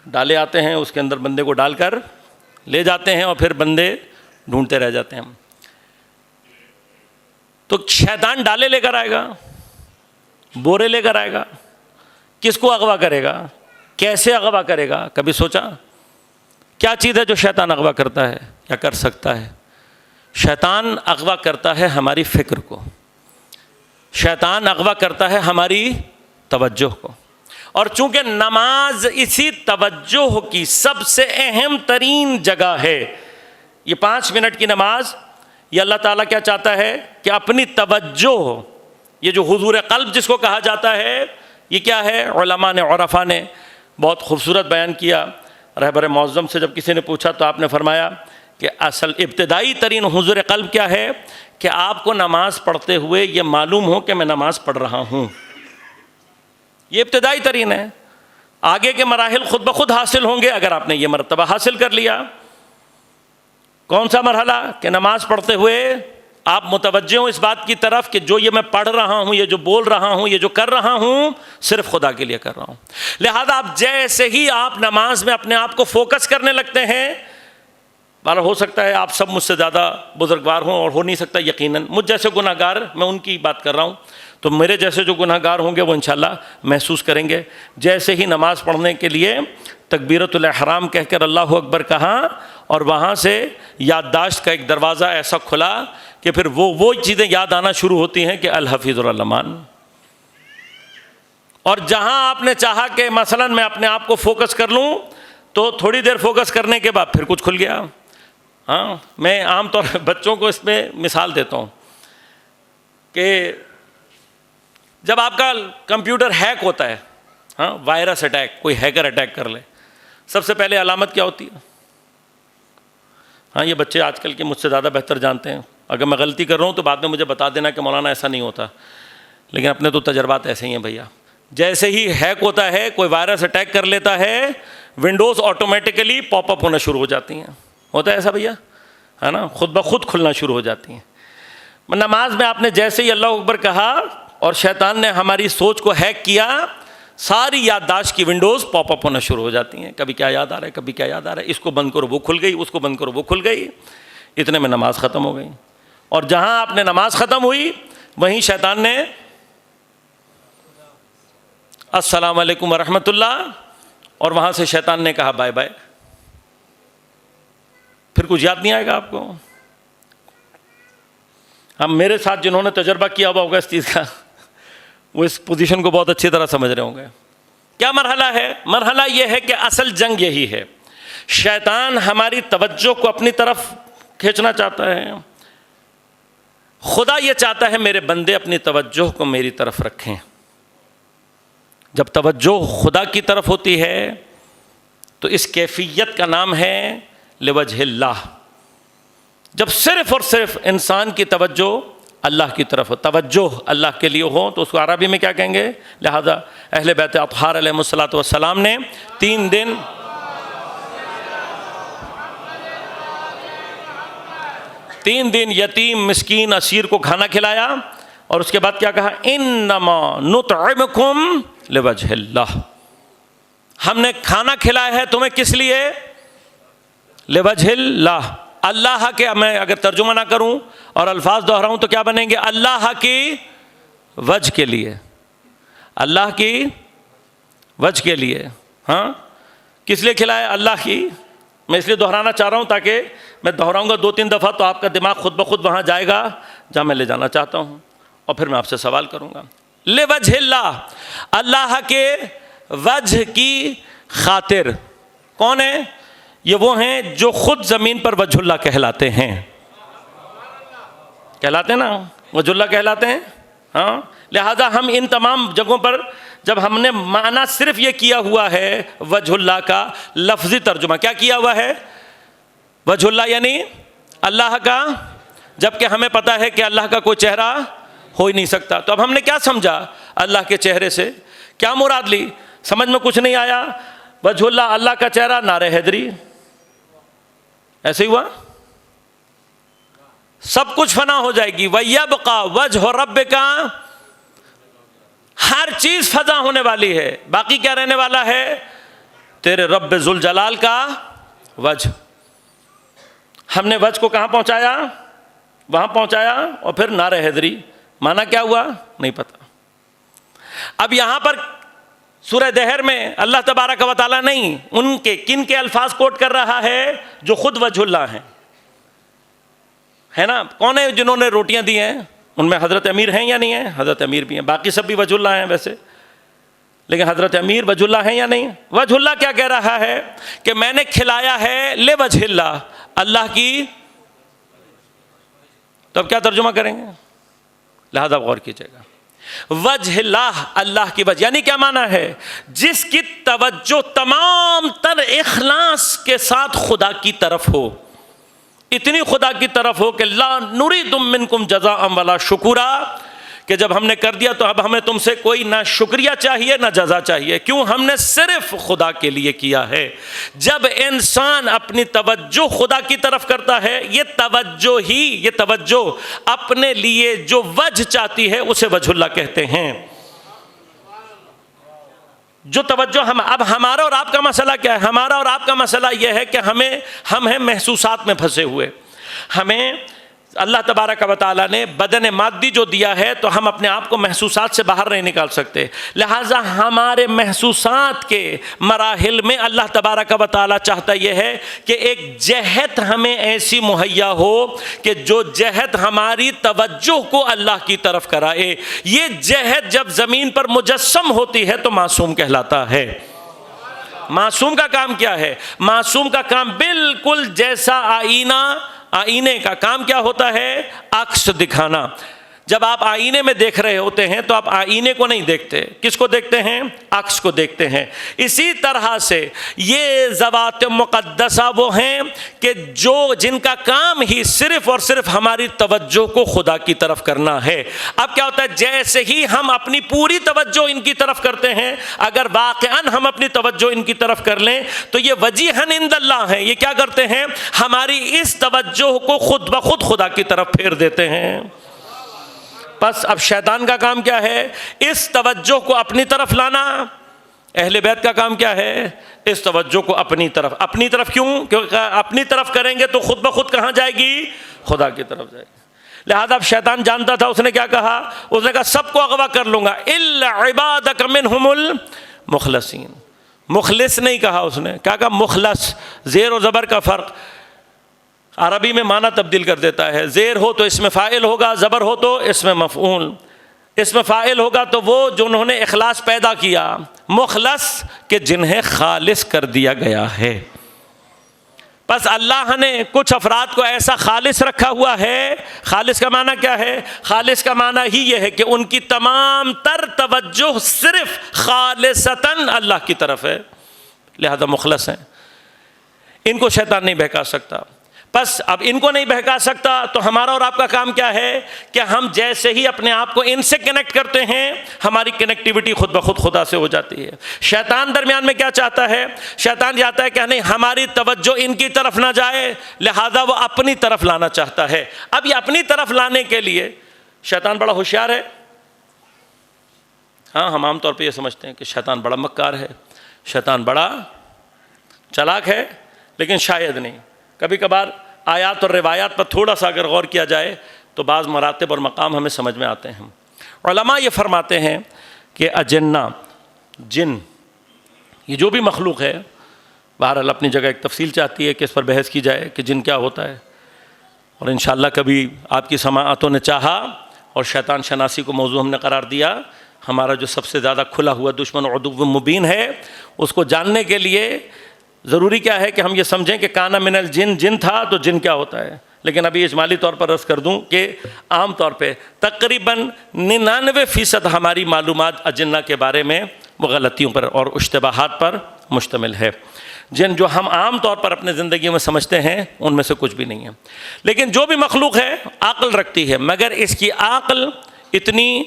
ڈالے آتے ہیں، اس کے اندر بندے کو ڈال کر لے جاتے ہیں اور پھر بندے ڈھونڈتے رہ جاتے ہیں۔ تو شیطان ڈالے لے کر آئے گا، بورے لے کر آئے گا، کس کو اغوا کرے گا؟ کیسے اغوا کرے گا؟ کبھی سوچا کیا چیز ہے جو شیطان اغوا کرتا ہے یا کر سکتا ہے؟ شیطان اغوا کرتا ہے ہماری فکر کو، شیطان اغوا کرتا ہے ہماری توجہ کو، اور چونکہ نماز اسی توجہ کی سب سے اہم ترین جگہ ہے، یہ 5 منٹ کی نماز، یہ اللہ تعالیٰ کیا چاہتا ہے کہ اپنی توجہ، یہ جو حضور قلب جس کو کہا جاتا ہے، یہ کیا ہے؟ علماء نے، عرفاء نے بہت خوبصورت بیان کیا۔ رہبر معظم سے جب کسی نے پوچھا تو آپ نے فرمایا کہ اصل ابتدائی ترین حضور قلب کیا ہے؟ کہ آپ کو نماز پڑھتے ہوئے یہ معلوم ہو کہ میں نماز پڑھ رہا ہوں، یہ ابتدائی ترین ہے۔ آگے کے مراحل خود بخود حاصل ہوں گے اگر آپ نے یہ مرتبہ حاصل کر لیا۔ کون سا مرحلہ؟ کہ نماز پڑھتے ہوئے آپ متوجہ ہوں اس بات کی طرف کہ جو یہ میں پڑھ رہا ہوں، یہ جو بول رہا ہوں، یہ جو کر رہا ہوں، صرف خدا کے لیے کر رہا ہوں۔ لہذا آپ جیسے ہی آپ نماز میں اپنے آپ کو فوکس کرنے لگتے ہیں، بارہ ہو سکتا ہے آپ سب مجھ سے زیادہ بزرگوار ہوں اور ہو نہیں سکتا یقیناً، مجھ جیسے گناہ گار، میں ان کی بات کر رہا ہوں، تو میرے جیسے جو گناہ گار ہوں گے وہ انشاءاللہ محسوس کریں گے۔ جیسے ہی نماز پڑھنے کے لیے تکبیرۃ الاحرام کہہ کر اللہ اکبر کہا، اور وہاں سے یادداشت کا ایک دروازہ ایسا کھلا کہ پھر وہ چیزیں یاد آنا شروع ہوتی ہیں کہ الحفیظ الرحمن۔ اور جہاں آپ نے چاہا کہ مثلا میں اپنے آپ کو فوکس کر لوں، تو تھوڑی دیر فوکس کرنے کے بعد پھر کچھ کھل گیا۔ ہاں، میں عام طور پر بچوں کو اس میں مثال دیتا ہوں کہ جب آپ کا کمپیوٹر ہیک ہوتا ہے، ہاں، وائرس اٹیک، کوئی ہیکر اٹیک کر لے، سب سے پہلے علامت کیا ہوتی ہے؟ ہاں، یہ بچے آج کل کے مجھ سے زیادہ بہتر جانتے ہیں، اگر میں غلطی کر رہا ہوں تو بعد میں مجھے بتا دینا کہ مولانا ایسا نہیں ہوتا، لیکن اپنے تو تجربات ایسے ہی ہیں بھیا۔ جیسے ہی ہیک ہوتا ہے، کوئی وائرس اٹیک کر لیتا ہے، ونڈوز آٹومیٹیکلی پاپ اپ ہونا شروع ہو جاتی ہیں۔ ہوتا ہے ایسا بھیا؟ ہے نا، خود بخود کھلنا شروع ہو جاتی ہیں۔ نماز میں آپ نے جیسے ہی اللہ اکبر کہا اور شیطان نے ہماری سوچ کو ہیک کیا، ساری یادداشت کی ونڈوز پاپ اپ ہونا شروع ہو جاتی ہیں، کبھی کیا یاد آ رہا ہے، کبھی کیا یاد آ رہا ہے، اس کو بند کرو وہ کھل گئی، اس کو بند کرو وہ کھل گئی، اتنے میں نماز ختم ہو گئی۔ اور جہاں آپ نے نماز ختم ہوئی، وہیں شیطان نے السلام علیکم ورحمۃ اللہ، اور وہاں سے شیطان نے کہا بائے بائے۔ پھر کچھ یاد نہیں آئے گا آپ کو۔ ہم میرے ساتھ جنہوں نے تجربہ کیا ہوا ہوگا اس چیز کا، وہ اس پوزیشن کو بہت اچھی طرح سمجھ رہے ہوں گے۔ کیا مرحلہ ہے؟ مرحلہ یہ ہے کہ اصل جنگ یہی ہے، شیطان ہماری توجہ کو اپنی طرف کھینچنا چاہتا ہے، خدا یہ چاہتا ہے میرے بندے اپنی توجہ کو میری طرف رکھیں۔ جب توجہ خدا کی طرف ہوتی ہے تو اس کیفیت کا نام ہے لوجہ اللہ۔ جب صرف اور صرف انسان کی توجہ اللہ کی طرف ہو، توجہ اللہ کے لیے ہو، تو اس کو عربی میں کیا کہیں گے؟ لہذا اہل بیت اطہار علیہم الصلوۃ والسلام نے 3 دن یتیم، مسکین، اسیر کو کھانا کھلایا، اور اس کے بعد کیا کہا؟ انما نطعمکم لوجہ اللہ، ہم نے کھانا کھلایا ہے تمہیں کس لیے؟ لوجہ اللہ، اللہ کے، میں اگر ترجمہ نہ کروں اور الفاظ دہراؤں تو کیا بنیں گے؟ اللہ کی وجہ کے لیے، اللہ کی وجہ کے لیے۔ ہاں، کس لیے کھلایا؟ اللہ کی۔ میں اس لیے دہرانا چاہ رہا ہوں تاکہ میں دہراؤں گا 2-3 دفعہ تو آپ کا دماغ خود بخود وہاں جائے گا جہاں میں لے جانا چاہتا ہوں، اور پھر میں آپ سے سوال کروں گا۔ لِوَجْهِ اللہ، اللہ کے وجہ کی خاطر۔ کون ہیں یہ؟ وہ ہیں جو خود زمین پر وجہ اللہ کہلاتے ہیں، کہلاتے ہیں نا، وجہ اللہ کہلاتے ہیں، ہاں۔ لہذا ہم ان تمام جگہوں پر جب ہم نے معنی صرف یہ کیا ہوا ہے وجہ اللہ کا لفظی ترجمہ، کیا کیا ہوا ہے؟ وجہ اللہ یعنی اللہ کا، جبکہ ہمیں پتہ ہے کہ اللہ کا کوئی چہرہ ہو ہی نہیں سکتا۔ تو اب ہم نے کیا سمجھا اللہ کے چہرے سے؟ کیا مراد لی؟ سمجھ میں کچھ نہیں آیا؟ وجہ اللہ، اللہ کا چہرہ، نعرہ حیدری، ایسے ہی ہوا؟ سب کچھ فنا ہو جائے گی۔ وَيَبْقَى وَجْهُ رَبِّكَ، ہر چیز فضا ہونے والی ہے، باقی کیا رہنے والا ہے؟ تیرے رب ذوالجلال کا وجہ۔ ہم نے وجہ کو کہاں پہنچایا؟ وہاں پہنچایا، اور پھر نعرہ حیدری، معنی کیا ہوا؟ نہیں پتا۔ اب یہاں پر سورہ دہر میں اللہ تبارک و تعالیٰ نہیں، ان کے کن کے الفاظ کوٹ کر رہا ہے؟ جو خود وجہ اللہ ہیں، ہے نا؟ کون ہے جنہوں نے روٹیاں دی ہیں؟ ان میں حضرت امیر ہیں یا نہیں ہیں؟ حضرت امیر بھی ہیں، باقی سب بھی وجہ اللہ ہیں ویسے، لیکن حضرت امیر وجہ اللہ ہیں یا نہیں؟ وجہ اللہ کیا کہہ رہا ہے کہ میں نے کھلایا ہے لِوَجْهِ اللہ، اللہ کی۔ تو اب کیا ترجمہ کریں گے؟ لہذا غور کیجیے گا۔ وجہ اللہ، اللہ کی وجہ، یعنی کیا معنی ہے؟ جس کی توجہ تمام تر اخلاص کے ساتھ خدا کی طرف ہو، اتنی خدا کی طرف ہو کہ لا نرید منکم جزاء ولا شکورا، کہ جب ہم نے کر دیا تو اب ہمیں تم سے کوئی نہ شکریہ چاہیے نہ جزا چاہیے، کیوں؟ ہم نے صرف خدا کے لیے کیا ہے۔ جب انسان اپنی توجہ خدا کی طرف کرتا ہے، یہ توجہ اپنے لیے جو وجہ چاہتی ہے اسے وجہ اللہ کہتے ہیں۔ جو توجہ اب ہمارا اور آپ کا مسئلہ کیا ہے؟ ہمارا اور آپ کا مسئلہ یہ ہے کہ ہم ہیں محسوسات میں پھنسے ہوئے۔ ہمیں اللہ تبارک و تعالیٰ نے بدن مادی جو دیا ہے تو ہم اپنے آپ کو محسوسات سے باہر نہیں نکال سکتے، لہٰذا ہمارے محسوسات کے مراحل میں اللہ تبارک و تعالیٰ چاہتا یہ ہے کہ ایک جہت ہمیں ایسی مہیا ہو کہ جو جہت ہماری توجہ کو اللہ کی طرف کرائے۔ یہ جہت جب زمین پر مجسم ہوتی ہے تو معصوم کہلاتا ہے۔ معصوم کا کام کیا ہے؟ معصوم کا کام بالکل جیسا آئینے کا کام کیا ہوتا ہے؟ عکس دکھانا۔ جب آپ آئینے میں دیکھ رہے ہوتے ہیں تو آپ آئینے کو نہیں دیکھتے، کس کو دیکھتے ہیں؟ عکس کو دیکھتے ہیں۔ اسی طرح سے یہ ذوات مقدسہ وہ ہیں کہ جن کا کام ہی صرف اور صرف ہماری توجہ کو خدا کی طرف کرنا ہے۔ اب کیا ہوتا ہے؟ جیسے ہی ہم اپنی پوری توجہ ان کی طرف کرتے ہیں، اگر واقعاً ہم اپنی توجہ ان کی طرف کر لیں تو یہ وجیہاً عند اللہ ہیں، یہ کیا کرتے ہیں؟ ہماری اس توجہ کو خود بخود خدا کی طرف پھیر دیتے ہیں۔ پس اب شیطان کا کام کیا ہے؟ اس توجہ کو اپنی طرف لانا۔ اہل بیت کا کام کیا ہے؟ اس توجہ کو اپنی طرف کیوں؟ کیونکہ اپنی طرف کریں گے تو خود بخود کہاں جائے گی؟ خدا کی طرف جائے گی۔ لہذا اب شیطان جانتا تھا، اس نے کیا کہا؟ اس نے کہا سب کو اغوا کر لوں گا الا عبادک منہم المخلصین۔ مخلص نہیں کہا اس نے، کیا کہا؟ مخلص۔ زیر و زبر کا فرق عربی میں معنی تبدیل کر دیتا ہے۔ زیر ہو تو اس میں فاعل ہوگا، زبر ہو تو اس میں مفعول۔ اس میں فاعل ہوگا تو وہ جو انہوں نے اخلاص پیدا کیا، مخلص کہ جنہیں خالص کر دیا گیا ہے۔ بس اللہ نے کچھ افراد کو ایسا خالص رکھا ہوا ہے۔ خالص کا معنی کیا ہے؟ خالص کا معنی ہی یہ ہے کہ ان کی تمام تر توجہ صرف خالصتاً اللہ کی طرف ہے، لہذا مخلص ہیں۔ ان کو شیطان نہیں بہکا سکتا۔ بس اب ان کو نہیں بہکا سکتا تو ہمارا اور آپ کا کام کیا ہے کہ ہم جیسے ہی اپنے آپ کو ان سے کنیکٹ کرتے ہیں، ہماری کنیکٹیوٹی خود بخود خدا سے ہو جاتی ہے۔ شیطان درمیان میں کیا چاہتا ہے؟ شیطان چاہتا ہے کہ نہیں ہماری توجہ ان کی طرف نہ جائے، لہذا وہ اپنی طرف لانا چاہتا ہے۔ اب یہ اپنی طرف لانے کے لیے شیطان بڑا ہوشیار ہے۔ ہاں، ہم عام طور پہ یہ سمجھتے ہیں کہ شیطان بڑا مکار ہے، شیطان بڑا چالاک ہے، لیکن شاید نہیں۔ کبھی کبھار آیات اور روایات پر تھوڑا سا اگر غور کیا جائے تو بعض مراتب اور مقام ہمیں سمجھ میں آتے ہیں۔ علماء یہ فرماتے ہیں کہ اجنہ، جن، یہ جو بھی مخلوق ہے، بہرحال اپنی جگہ ایک تفصیل چاہتی ہے کہ اس پر بحث کی جائے کہ جن کیا ہوتا ہے، اور انشاءاللہ کبھی آپ کی سماعتوں نے چاہا اور شیطان شناسی کو موضوع ہم نے قرار دیا، ہمارا جو سب سے زیادہ کھلا ہوا دشمن عدو مبین ہے، اس کو جاننے کے لیے ضروری کیا ہے کہ ہم یہ سمجھیں کہ کانا من الجن، جن تھا تو جن کیا ہوتا ہے. لیکن ابھی اجمالی طور پر عرض کر دوں کہ عام طور پہ تقریباً 99% ہماری معلومات اجنہ کے بارے میں وہ غلطیوں پر اور اشتباہات پر مشتمل ہے. جن جو ہم عام طور پر اپنے زندگی میں سمجھتے ہیں ان میں سے کچھ بھی نہیں ہے. لیکن جو بھی مخلوق ہے عقل رکھتی ہے، مگر اس کی عقل اتنی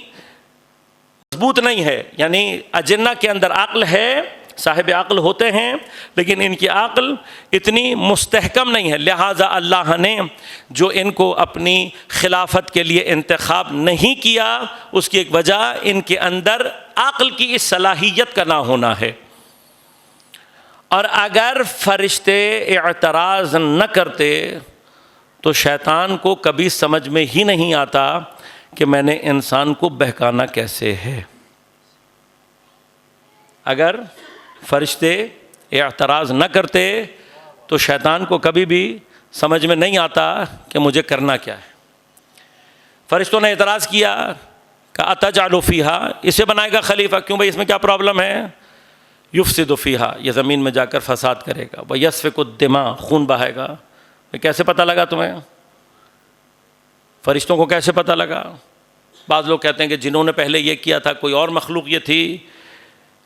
مضبوط نہیں ہے. یعنی اجنہ کے اندر عقل ہے، صاحب عقل ہوتے ہیں، لیکن ان کی عقل اتنی مستحکم نہیں ہے. لہٰذا اللہ نے جو ان کو اپنی خلافت کے لیے انتخاب نہیں کیا، اس کی ایک وجہ ان کے اندر عقل کی اس صلاحیت کا نہ ہونا ہے. اور اگر فرشتے اعتراض نہ کرتے تو شیطان کو کبھی سمجھ میں ہی نہیں آتا کہ میں نے انسان کو بہکانا کیسے ہے. اگر فرشتے اعتراض نہ کرتے تو شیطان کو کبھی بھی سمجھ میں نہیں آتا کہ مجھے کرنا کیا ہے. فرشتوں نے اعتراض کیا کہ اتجعل فیہا، اسے بنائے گا خلیفہ، کیوں بھائی اس میں کیا پرابلم ہے؟ یفسد فیہا، یہ زمین میں جا کر فساد کرے گا، ویسفک الدماء، خون بہائے گا. کیسے پتہ لگا تمہیں؟ فرشتوں کو کیسے پتہ لگا؟ بعض لوگ کہتے ہیں کہ جنہوں نے پہلے یہ کیا تھا کوئی اور مخلوق یہ تھی،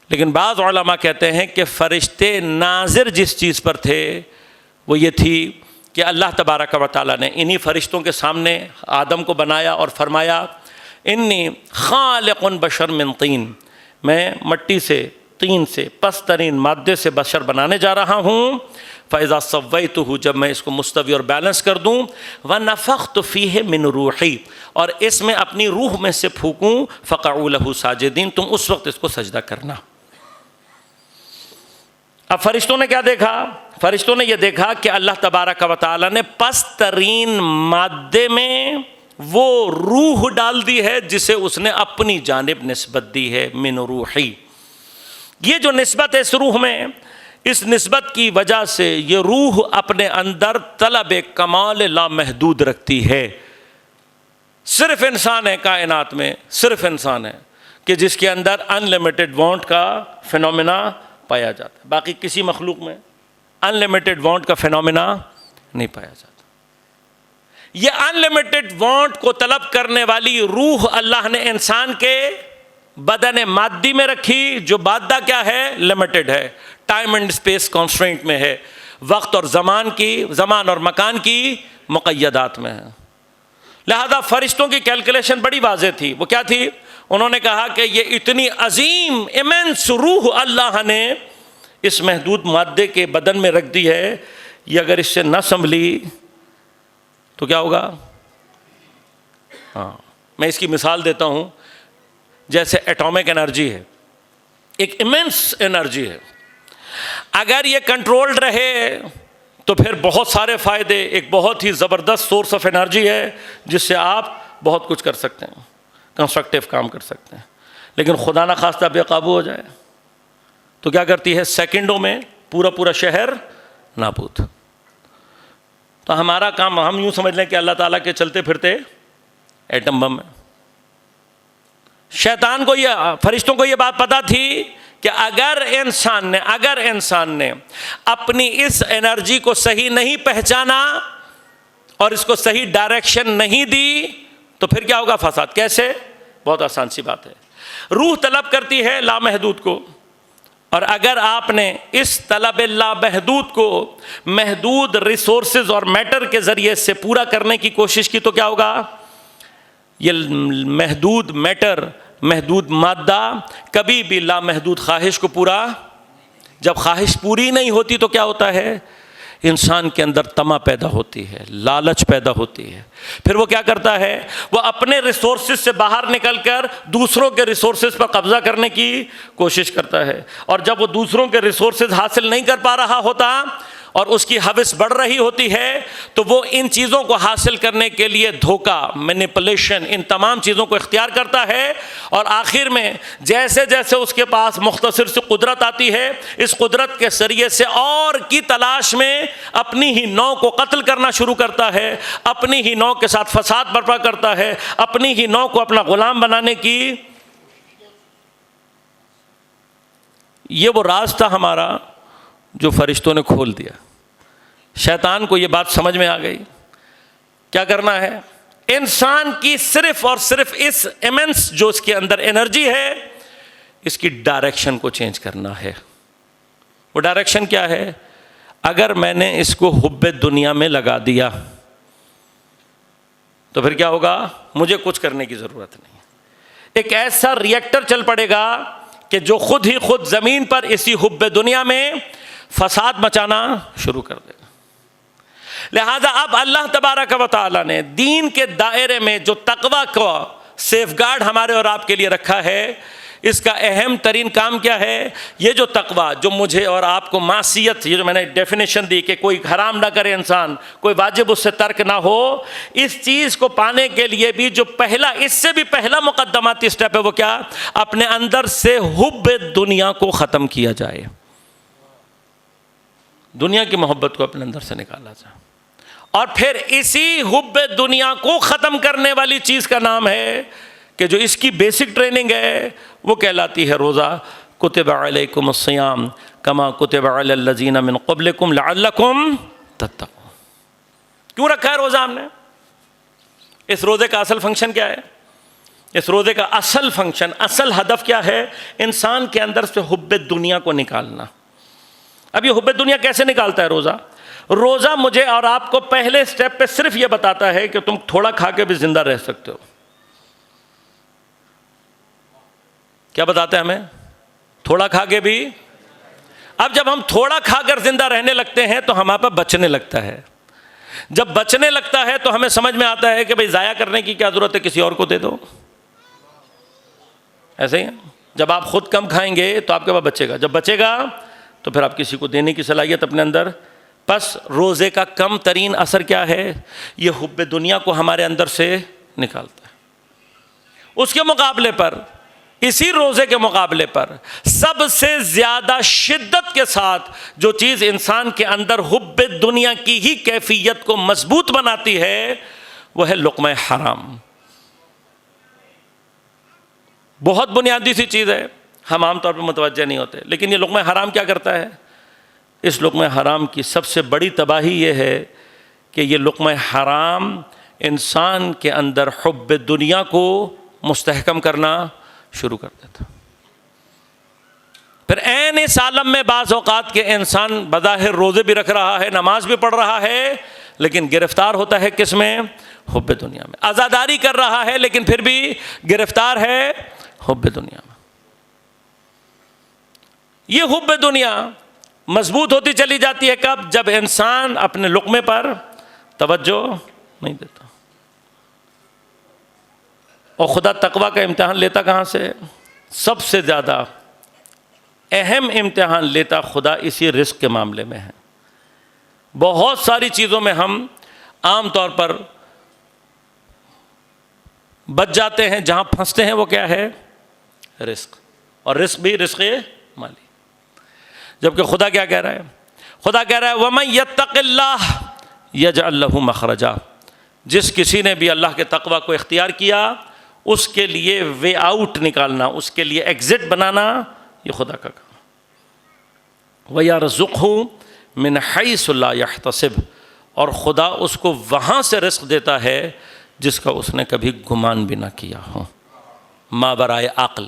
لیکن بعض علماء کہتے ہیں کہ فرشتے ناظر جس چیز پر تھے وہ یہ تھی کہ اللہ تبارک و تعالیٰ نے انہی فرشتوں کے سامنے آدم کو بنایا اور فرمایا انی خالق بشر من طین، میں مٹی سے، طین سے، پست ترین مادے سے بشر بنانے جا رہا ہوں. فَإِذَا سَوَّيْتُهُ، جب میں اس کو مستوی اور بیلنس کر دوں، وَنَفَخْتُ فِيهِ مِنْ رُوحِي، اور اس میں اپنی روح میں سے پھونکوں، فَقَعُوا لَهُ سَاجِدِينَ، تم اس وقت اس کو سجدہ کرنا. اب فرشتوں نے کیا دیکھا؟ فرشتوں نے یہ دیکھا کہ اللہ تبارک و تعالیٰ نے پست ترین مادے میں وہ روح ڈال دی ہے جسے اس نے اپنی جانب نسبت دی ہے، من روحی. یہ جو نسبت ہے اس روح میں، اس نسبت کی وجہ سے یہ روح اپنے اندر طلب کمال لامحدود رکھتی ہے. صرف انسان ہے کائنات میں، صرف انسان ہے کہ جس کے اندر ان لمیٹڈ وانٹ کا فینومینا پایا جاتا ہے. باقی کسی مخلوق میں ان لمیٹڈ وانٹ کا فینومینا نہیں پایا جاتا. یہ ان لمیٹڈ وانٹ کو طلب کرنے والی روح اللہ نے انسان کے بدن مادی میں رکھی، جو مادہ کیا ہے؟ لمیٹڈ ہے، ٹائم اینڈ اسپیس کانسٹرینٹ میں ہے، وقت اور زمان اور مکان کی مقیدات میں ہے. لہذا فرشتوں کی کیلکولیشن بڑی واضح تھی. وہ کیا تھی؟ انہوں نے کہا کہ یہ اتنی عظیم ایمنس روح اللہ نے اس محدود مادے کے بدن میں رکھ دی ہے، یہ اگر اس سے نہ سنبھلی تو کیا ہوگا؟ میں اس کی مثال دیتا ہوں. جیسے ایٹامک انرجی ہے، ایک ایمنس انرجی ہے، اگر یہ کنٹرولڈ رہے تو پھر بہت سارے فائدے، ایک بہت ہی زبردست سورس آف انرجی ہے جس سے آپ بہت کچھ کر سکتے ہیں، کنسٹرکٹیو کام کر سکتے ہیں. لیکن خدا نہ خواستہ بے قابو ہو جائے تو کیا کرتی ہے؟ سیکنڈوں میں پورا شہر نابود. تو ہمارا کام، ہم یوں سمجھ لیں کہ اللہ تعالیٰ کے چلتے پھرتے ایٹم بم ہے. شیطان کو یہ، فرشتوں کو یہ بات پتہ تھی کہ اگر انسان نے اپنی اس انرجی کو صحیح نہیں پہچانا اور اس کو صحیح ڈائریکشن نہیں دی تو پھر کیا ہوگا؟ فساد. کیسے؟ بہت آسان سی بات ہے. روح طلب کرتی ہے لامحدود کو، اور اگر آپ نے اس طلب لامحدود کو محدود ریسورسز اور میٹر کے ذریعے سے پورا کرنے کی کوشش کی تو کیا ہوگا؟ یہ محدود میٹر، محدود مادہ کبھی بھی لامحدود خواہش کو پورا، جب خواہش پوری نہیں ہوتی تو کیا ہوتا ہے؟ انسان کے اندر طمع پیدا ہوتی ہے، لالچ پیدا ہوتی ہے. پھر وہ کیا کرتا ہے؟ وہ اپنے ریسورسز سے باہر نکل کر دوسروں کے ریسورسز پر قبضہ کرنے کی کوشش کرتا ہے. اور جب وہ دوسروں کے ریسورسز حاصل نہیں کر پا رہا ہوتا اور اس کی ہوس بڑھ رہی ہوتی ہے تو وہ ان چیزوں کو حاصل کرنے کے لیے دھوکہ، مینیپولیشن، ان تمام چیزوں کو اختیار کرتا ہے، اور آخر میں جیسے جیسے اس کے پاس مختصر سی قدرت آتی ہے، اس قدرت کے ذریعے سے اور کی تلاش میں اپنی ہی نوع کو قتل کرنا شروع کرتا ہے، اپنی ہی نوع کے ساتھ فساد برپا کرتا ہے، اپنی ہی نوع کو اپنا غلام بنانے کی۔ یہ وہ راز تھا ہمارا جو فرشتوں نے کھول دیا۔ شیطان کو یہ بات سمجھ میں آ گئی، کیا کرنا ہے؟ انسان کی صرف اور صرف اس ایمنس جو اس کے اندر انرجی ہے، اس کی ڈائریکشن کو چینج کرنا ہے۔ وہ ڈائریکشن کیا ہے؟ اگر میں نے اس کو حب دنیا میں لگا دیا تو پھر کیا ہوگا؟ مجھے کچھ کرنے کی ضرورت نہیں۔ ایک ایسا ریئیکٹر چل پڑے گا کہ جو خود ہی خود زمین پر اسی حب دنیا میں فساد مچانا شروع کر دے گا۔ لہذا اب اللہ تبارک و تعالیٰ نے دین کے دائرے میں جو تقوی کو سیف گارڈ ہمارے اور آپ کے لیے رکھا ہے، اس کا اہم ترین کام کیا ہے؟ یہ جو تقوی جو مجھے اور آپ کو معصیت، یہ جو میں نے ڈیفینیشن دی کہ کوئی حرام نہ کرے انسان، کوئی واجب اس سے ترک نہ ہو، اس چیز کو پانے کے لیے بھی جو پہلا، اس سے بھی پہلا مقدماتی اسٹیپ ہے وہ کیا؟ اپنے اندر سے حب دنیا کو ختم کیا جائے، دنیا کی محبت کو اپنے اندر سے نکالا جائے، اور پھر اسی حب دنیا کو ختم کرنے والی چیز کا نام ہے کہ جو اس کی بیسک ٹریننگ ہے وہ کہلاتی ہے روزہ۔ کتب علیکم الصیام کما کتب علی الذین من قبلکم لعلکم تتقون۔ کیوں رکھا ہے روزہ ہم نے؟ اس روزے کا اصل فنکشن کیا ہے؟ اس روزے کا اصل فنکشن، اصل ہدف کیا ہے؟ انسان کے اندر سے حب دنیا کو نکالنا۔ اب یہ حب دنیا کیسے نکالتا ہے روزہ؟ روزہ مجھے اور آپ کو پہلے سٹیپ پہ صرف یہ بتاتا ہے کہ تم تھوڑا کھا کے بھی زندہ رہ سکتے ہو۔ کیا بتاتا ہے ہمیں؟ تھوڑا کھا کے بھی۔ اب جب ہم تھوڑا کھا کر زندہ رہنے لگتے ہیں تو ہمارے پاس بچنے لگتا ہے، جب بچنے لگتا ہے تو ہمیں سمجھ میں آتا ہے کہ بھئی ضائع کرنے کی کیا ضرورت ہے، کسی اور کو دے دو۔ ایسے ہی جب آپ خود کم کھائیں گے تو آپ کے پاس بچے گا، جب بچے گا تو پھر آپ کسی کو دینے کی صلاحیت اپنے اندر۔ پس روزے کا کم ترین اثر کیا ہے؟ یہ حب دنیا کو ہمارے اندر سے نکالتا ہے۔ اس کے مقابلے پر، اسی روزے کے مقابلے پر سب سے زیادہ شدت کے ساتھ جو چیز انسان کے اندر حب دنیا کی ہی کیفیت کو مضبوط بناتی ہے وہ ہے لقمہ حرام۔ بہت بنیادی سی چیز ہے، ہم عام طور پہ متوجہ نہیں ہوتے، لیکن یہ لقمہ حرام کیا کرتا ہے؟ اس لقمہ حرام کی سب سے بڑی تباہی یہ ہے کہ یہ لقمہ حرام انسان کے اندر حب دنیا کو مستحکم کرنا شروع کر دیتا۔ پھر عین اس عالم میں بعض اوقات کے انسان بظاہر روزے بھی رکھ رہا ہے، نماز بھی پڑھ رہا ہے، لیکن گرفتار ہوتا ہے کس میں؟ حب دنیا میں۔ عزاداری کر رہا ہے لیکن پھر بھی گرفتار ہے حب دنیا میں۔ یہ حب دنیا مضبوط ہوتی چلی جاتی ہے کب؟ جب انسان اپنے لقمے پر توجہ نہیں دیتا۔ اور خدا تقویٰ کا امتحان لیتا کہاں سے؟ سب سے زیادہ اہم امتحان لیتا خدا اسی رزق کے معاملے میں ہے۔ بہت ساری چیزوں میں ہم عام طور پر بچ جاتے ہیں، جہاں پھنستے ہیں وہ کیا ہے؟ رزق، اور رزق بھی رزق مالی۔ جبکہ خدا کیا کہہ رہا ہے؟ خدا کہہ رہا ہے وَمَن يَتَّقِ اللَّهَ يَجْعَلْ لَهُ مَخْرَجًا۔ جس کسی نے بھی اللہ کے تقویٰ کو اختیار کیا، اس کے لیے وے آؤٹ نکالنا، اس کے لیے ایگزٹ بنانا، یہ خدا کا کام۔ وَيَرْزُقْهُ مِنْ حَيْثُ لَا يَحْتَسِبُ، اور خدا اس کو وہاں سے رزق دیتا ہے جس کا اس نے کبھی گمان بھی نہ کیا ہو، ما برائے عقل۔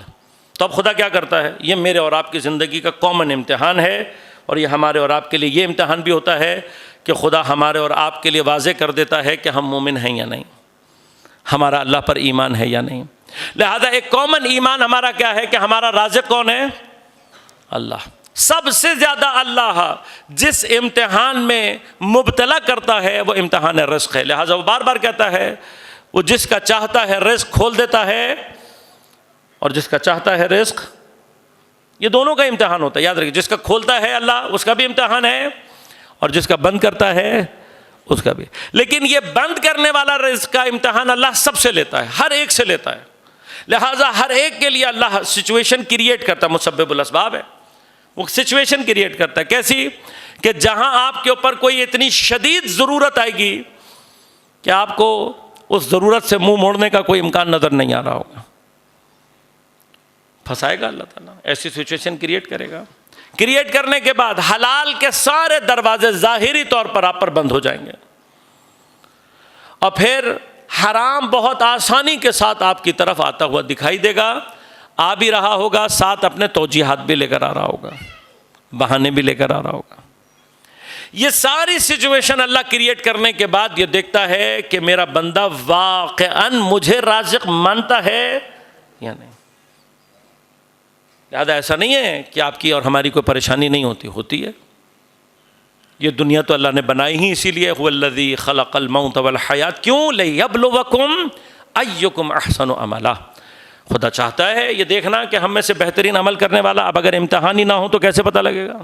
تو اب خدا کیا کرتا ہے؟ یہ میرے اور آپ کی زندگی کا کامن امتحان ہے، اور یہ ہمارے اور آپ کے لیے یہ امتحان بھی ہوتا ہے کہ خدا ہمارے اور آپ کے لیے واضح کر دیتا ہے کہ ہم مومن ہیں یا نہیں، ہمارا اللہ پر ایمان ہے یا نہیں۔ لہذا ایک کامن ایمان ہمارا کیا ہے کہ ہمارا رازق کون ہے؟ اللہ۔ سب سے زیادہ اللہ جس امتحان میں مبتلا کرتا ہے وہ امتحان رزق ہے۔ لہذا وہ بار بار کہتا ہے وہ جس کا چاہتا ہے رزق کھول دیتا ہے، اور جس کا چاہتا ہے رزق، یہ دونوں کا امتحان ہوتا ہے، یاد رکھیے۔ جس کا کھولتا ہے اللہ، اس کا بھی امتحان ہے، اور جس کا بند کرتا ہے اس کا بھی. لیکن یہ بند کرنے والا رزق کا امتحان اللہ سب سے لیتا ہے, ہر ایک سے لیتا ہے. لہٰذا ہر ایک کے لیے اللہ سچویشن کریٹ کرتا ہے, مسبب الاسباب ہے, وہ سچویشن کریٹ کرتا ہے. کیسی؟ کہ جہاں آپ کے اوپر کوئی اتنی شدید ضرورت آئے گی کہ آپ کو اس ضرورت سے منہ موڑنے کا کوئی امکان نظر نہیں آ رہا ہوگا, پھنسائے گا اللہ تعالیٰ, ایسی سچویشن کریٹ کرے گا. کریٹ کرنے کے بعد حلال کے سارے دروازے ظاہری طور پر آپ پر بند ہو جائیں گے, اور پھر حرام بہت آسانی کے ساتھ آپ کی طرف آتا ہوا دکھائی دے گا. آ بھی رہا ہوگا, ساتھ اپنے توجیحات بھی لے کر آ رہا ہوگا, بہانے بھی لے کر آ رہا ہوگا. یہ ساری سچویشن اللہ کریٹ کرنے کے بعد یہ دیکھتا ہے کہ میرا بندہ واقعاً مجھے رازق مانتا ہے یا نہیں. لہٰذا ایسا نہیں ہے کہ آپ کی اور ہماری کوئی پریشانی نہیں ہوتی ہے. یہ دنیا تو اللہ نے بنائی ہی اسی لیے, هو الذی خلق الموت والحیات, کیوں؟ لیبلوکم ایکم احسن عملا. خدا چاہتا ہے یہ دیکھنا کہ ہم میں سے بہترین عمل کرنے والا. اب اگر امتحان ہی نہ ہو تو کیسے پتہ لگے گا؟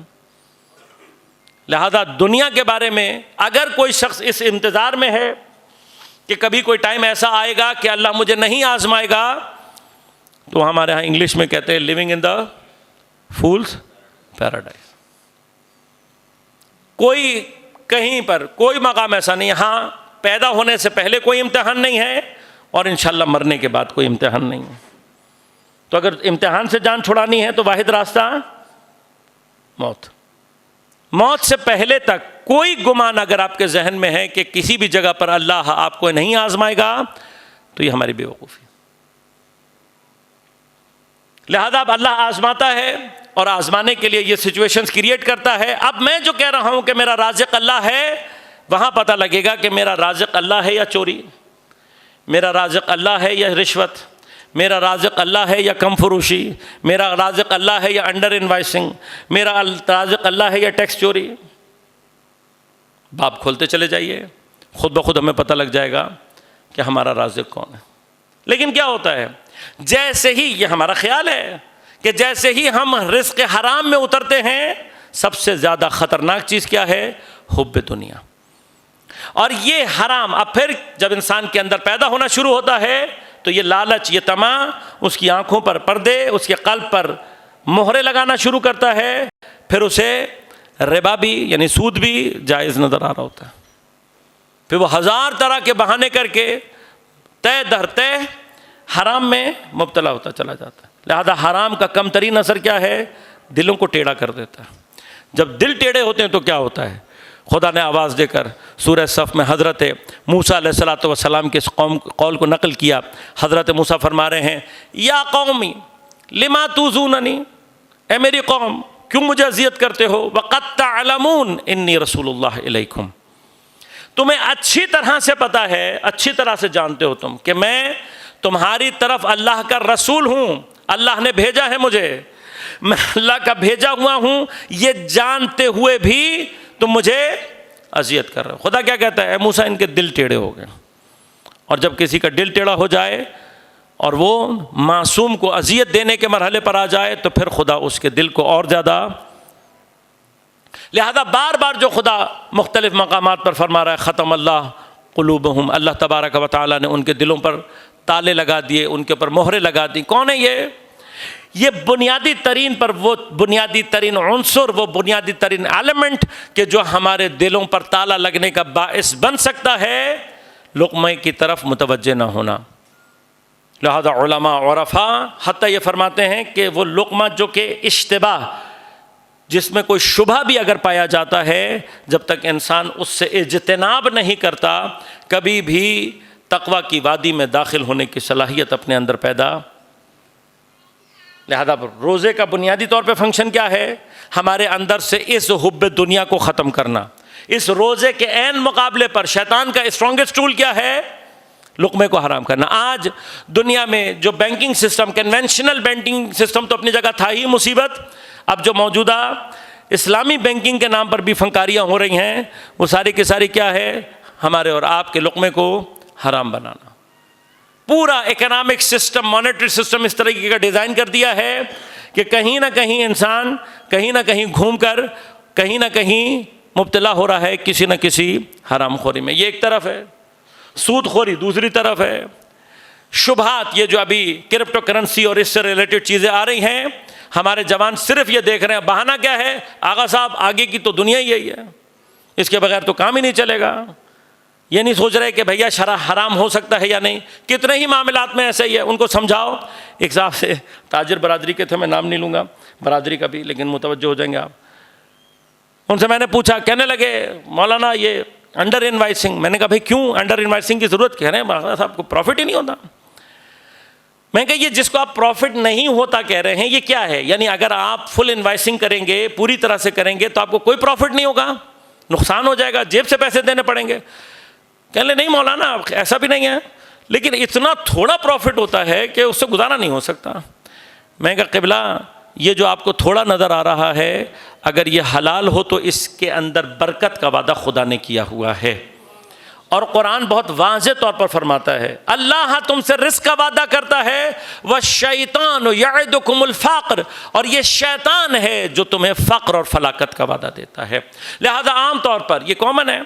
لہذا دنیا کے بارے میں اگر کوئی شخص اس انتظار میں ہے کہ کبھی کوئی ٹائم ایسا آئے گا کہ اللہ مجھے نہیں آزمائے گا, تو ہمارے ہاں انگلش میں کہتے ہیں living in the fool's paradise. کوئی کہیں پر کوئی مقام ایسا نہیں ہے, ہاں پیدا ہونے سے پہلے کوئی امتحان نہیں ہے, اور انشاءاللہ مرنے کے بعد کوئی امتحان نہیں ہے. تو اگر امتحان سے جان چھڑانی ہے تو واحد راستہ موت. موت سے پہلے تک کوئی گمان اگر آپ کے ذہن میں ہے کہ کسی بھی جگہ پر اللہ آپ کو نہیں آزمائے گا, تو یہ ہماری بے وقوفی. لہذا اب اللہ آزماتا ہے اور آزمانے کے لیے یہ سچویشنز کریٹ کرتا ہے. اب میں جو کہہ رہا ہوں کہ میرا رازق اللہ ہے, وہاں پتہ لگے گا کہ میرا رازق اللہ ہے یا چوری, میرا رازق اللہ ہے یا رشوت, میرا رازق اللہ ہے یا کم فروشی, میرا رازق اللہ ہے یا انڈر انوائسنگ, میرا رازق اللہ ہے یا ٹیکس چوری. باب کھولتے چلے جائیے, خود بخود ہمیں پتہ لگ جائے گا کہ ہمارا رازق کون ہے. لیکن کیا ہوتا ہے, جیسے ہی یہ ہمارا خیال ہے کہ جیسے ہی ہم رزق حرام میں اترتے ہیں, سب سے زیادہ خطرناک چیز کیا ہے؟ حب دنیا. اور یہ حرام اب پھر جب انسان کے اندر پیدا ہونا شروع ہوتا ہے تو یہ لالچ, یہ طمع اس کی آنکھوں پر پردے, اس کے قلب پر مہرے لگانا شروع کرتا ہے. پھر اسے ربا بھی یعنی سود بھی جائز نظر آ رہا ہوتا ہے. پھر وہ ہزار طرح کے بہانے کر کے طے در طے حرام میں مبتلا ہوتا چلا جاتا ہے. لہذا حرام کا کم ترین اثر کیا ہے؟ دلوں کو ٹیڑھا کر دیتا ہے. جب دل ٹیڑھے ہوتے ہیں تو کیا ہوتا ہے؟ خدا نے آواز دے کر سورہ صف میں حضرت موسیٰ علیہ السلام کے اس قول کو نقل کیا. حضرت موسیٰ فرما رہے ہیں, یا قومی لما توزوننی, اے میری قوم کیوں مجھے اذیت کرتے ہو؟ وقد تعلمون انی رسول اللہ الیکم, تمہیں اچھی طرح سے پتہ ہے, اچھی طرح سے جانتے ہو تم کہ میں تمہاری طرف اللہ کا رسول ہوں, اللہ نے بھیجا ہے مجھے, میں اللہ کا بھیجا ہوا ہوں. یہ جانتے ہوئے بھی تم مجھے اذیت کر رہے ہو. خدا کیا کہتا ہے؟ اے موسیٰ ان کے دل ٹیڑھے ہو گئے. اور جب کسی کا دل ٹیڑھا ہو جائے اور وہ معصوم کو اذیت دینے کے مرحلے پر آ جائے تو پھر خدا اس کے دل کو اور زیادہ. لہذا بار بار جو خدا مختلف مقامات پر فرما رہا ہے ختم اللہ قلوبہم, اللہ تبارک و تعالیٰ نے ان کے دلوں پر تالے لگا دیے, ان کے اوپر مہرے لگا دی. کون ہے یہ بنیادی ترین پر وہ بنیادی ترین عنصر, وہ بنیادی ترین ایلیمنٹ کہ جو ہمارے دلوں پر تالا لگنے کا باعث بن سکتا ہے لقمے کی طرف متوجہ نہ ہونا. لہذا علماء عرفاء حتیٰ یہ فرماتے ہیں کہ وہ لقمہ جو کہ اشتباہ, جس میں کوئی شبہ بھی اگر پایا جاتا ہے, جب تک انسان اس سے اجتناب نہیں کرتا, کبھی بھی تقویٰ کی وادی میں داخل ہونے کی صلاحیت اپنے اندر پیدا. لہذا روزے کا بنیادی طور پہ فنکشن کیا ہے؟ ہمارے اندر سے اس حب دنیا کو ختم کرنا. اس روزے کے عین مقابلے پر شیطان کا اسٹرانگسٹ ٹول کیا ہے؟ لقمے کو حرام کرنا. آج دنیا میں جو banking system, conventional banking system تو اپنی جگہ تھا ہی مصیبت, اب جو موجودہ اسلامی بینکنگ کے نام پر بھی فنکاریاں ہو رہی ہیں, وہ ساری کی ساری کیا ہے؟ ہمارے اور آپ کے لقمے کو حرام بنانا. پورا اکنامک سسٹم, مانیٹری سسٹم اس طریقے کا ڈیزائن کر دیا ہے کہ کہیں نہ کہیں انسان کہیں نہ کہیں گھوم کر کہیں نہ کہیں مبتلا ہو رہا ہے کسی نہ کسی حرام خوری میں. یہ ایک طرف ہے. سود خوری دوسری طرف ہے. شبہات، یہ جو ابھی کرپٹو کرنسی اور اس سے ریلیٹڈ چیزیں آ رہی ہیں، ہمارے جوان صرف یہ دیکھ رہے ہیں بہانہ کیا ہے، آغا صاحب آگے کی تو دنیا ہی یہی ہے، اس کے بغیر تو کام ہی نہیں چلے گا. یہ نہیں سوچ رہے کہ بھیا شرح حرام ہو سکتا ہے یا نہیں. کتنے ہی معاملات میں ایسے ہی ہے. ان کو سمجھاؤ. ایک صاحب سے تاجر برادری کے تھے، میں نام نہیں لوں گا برادری کا بھی، لیکن متوجہ ہو جائیں گے آپ. ان سے میں نے پوچھا، کہنے لگے مولانا یہ انڈر انوائسنگ. میں نے کہا بھائی کیوں انڈر انوائسنگ کی ضرورت؟ کہہ رہے ہیں صاحب کو پروفٹ ہی نہیں ہوتا. میں کہا یہ جس کو آپ پروفٹ نہیں ہوتا کہہ رہے ہیں یہ کیا ہے؟ یعنی اگر آپ فل انوائسنگ کریں گے، پوری طرح سے کریں گے، تو آپ کو کوئی پروفٹ نہیں ہوگا، نقصان ہو جائے گا، جیب سے پیسے دینے پڑیں گے. کہنے لگے نہیں مولانا ایسا بھی نہیں ہے، لیکن اتنا تھوڑا پروفٹ ہوتا ہے کہ اس سے گزارا نہیں ہو سکتا. میں کہا قبلہ یہ جو آپ کو تھوڑا نظر آ رہا ہے، اگر یہ حلال ہو تو اس کے اندر برکت کا وعدہ خدا نے کیا ہوا ہے. اور قرآن بہت واضح طور پر فرماتا ہے اللہ تم سے رزق کا وعدہ کرتا ہے، والشیطان یعدکم الفقر، اور یہ شیطان ہے جو تمہیں فقر اور فلاکت کا وعدہ دیتا ہے. لہذا عام طور پر یہ کامن ہے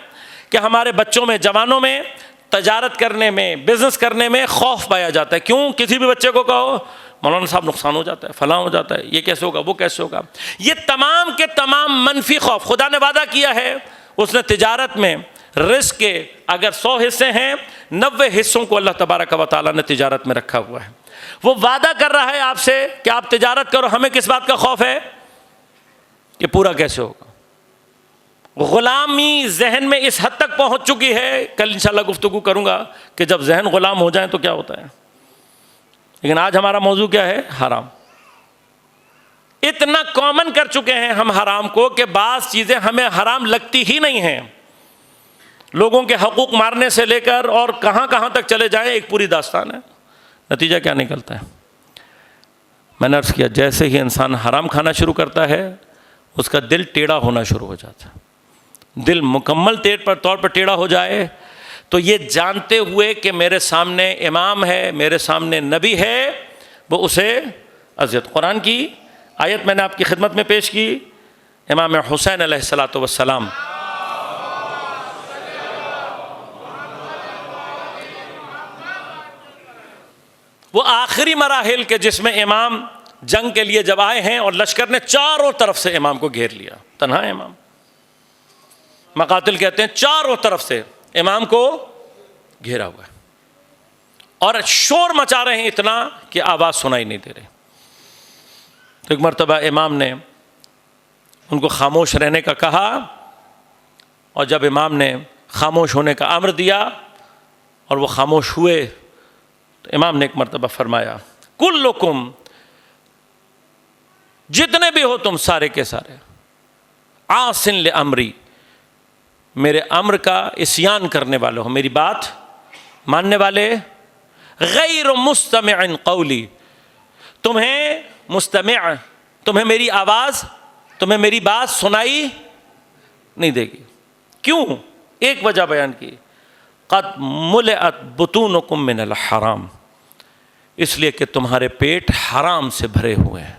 کہ ہمارے بچوں میں، جوانوں میں تجارت کرنے میں، بزنس کرنے میں خوف پایا جاتا ہے. کیوں؟ کسی بھی بچے کو کہو مولانا صاحب نقصان ہو جاتا ہے، فلاں ہو جاتا ہے، یہ کیسے ہوگا، وہ کیسے ہوگا. یہ تمام کے تمام منفی خوف. خدا نے وعدہ کیا ہے، اس نے تجارت میں رزق کے اگر 100 حصے ہیں، 90 حصوں کو اللہ تبارک و تعالیٰ نے تجارت میں رکھا ہوا ہے. وہ وعدہ کر رہا ہے آپ سے کہ آپ تجارت کرو. ہمیں کس بات کا خوف ہے کہ پورا کیسے ہوگا. غلامی ذہن میں اس حد تک پہنچ چکی ہے، کل انشاءاللہ گفتگو کروں گا کہ جب ذہن غلام ہو جائیں تو کیا ہوتا ہے. لیکن آج ہمارا موضوع کیا ہے؟ حرام. اتنا کامن کر چکے ہیں ہم حرام کو کہ بعض چیزیں ہمیں حرام لگتی ہی نہیں ہیں. لوگوں کے حقوق مارنے سے لے کر اور کہاں کہاں تک چلے جائیں ایک پوری داستان ہے. نتیجہ کیا نکلتا ہے؟ میں نے عرض کیا جیسے ہی انسان حرام کھانا شروع کرتا ہے اس کا دل ٹیڑھا ہونا شروع ہو جاتا ہے. دل مکمل طور پر ٹیڑھا ہو جائے تو یہ جانتے ہوئے کہ میرے سامنے امام ہے، میرے سامنے نبی ہے، وہ اسے اذیت. قرآن کی آیت میں نے آپ کی خدمت میں پیش کی، امام حسین علیہ الصلاۃ والسلام وہ آخری مراحل کے جس میں امام جنگ کے لیے جب آئے ہیں اور لشکر نے چاروں طرف سے امام کو گھیر لیا. تنہا امام، مقاتل کہتے ہیں چاروں طرف سے امام کو گھیرا ہوا ہے اور شور مچا رہے ہیں اتنا کہ آواز سنائی نہیں دے رہی. تو ایک مرتبہ امام نے ان کو خاموش رہنے کا کہا، اور جب امام نے خاموش ہونے کا امر دیا اور وہ خاموش ہوئے تو امام نے ایک مرتبہ فرمایا کلکم، جتنے بھی ہو تم سارے کے سارے، عاصٍ لامری، میرے امر کا عصیان کرنے والے ہو، میری بات ماننے والے، غیر مستمع قولی، تمہیں مستمع، تمہیں میری آواز، تمہیں میری بات سنائی نہیں دے گی. کیوں؟ ایک وجہ بیان کی، قد ملئت بطونکم من الحرام، اس لیے کہ تمہارے پیٹ حرام سے بھرے ہوئے ہیں.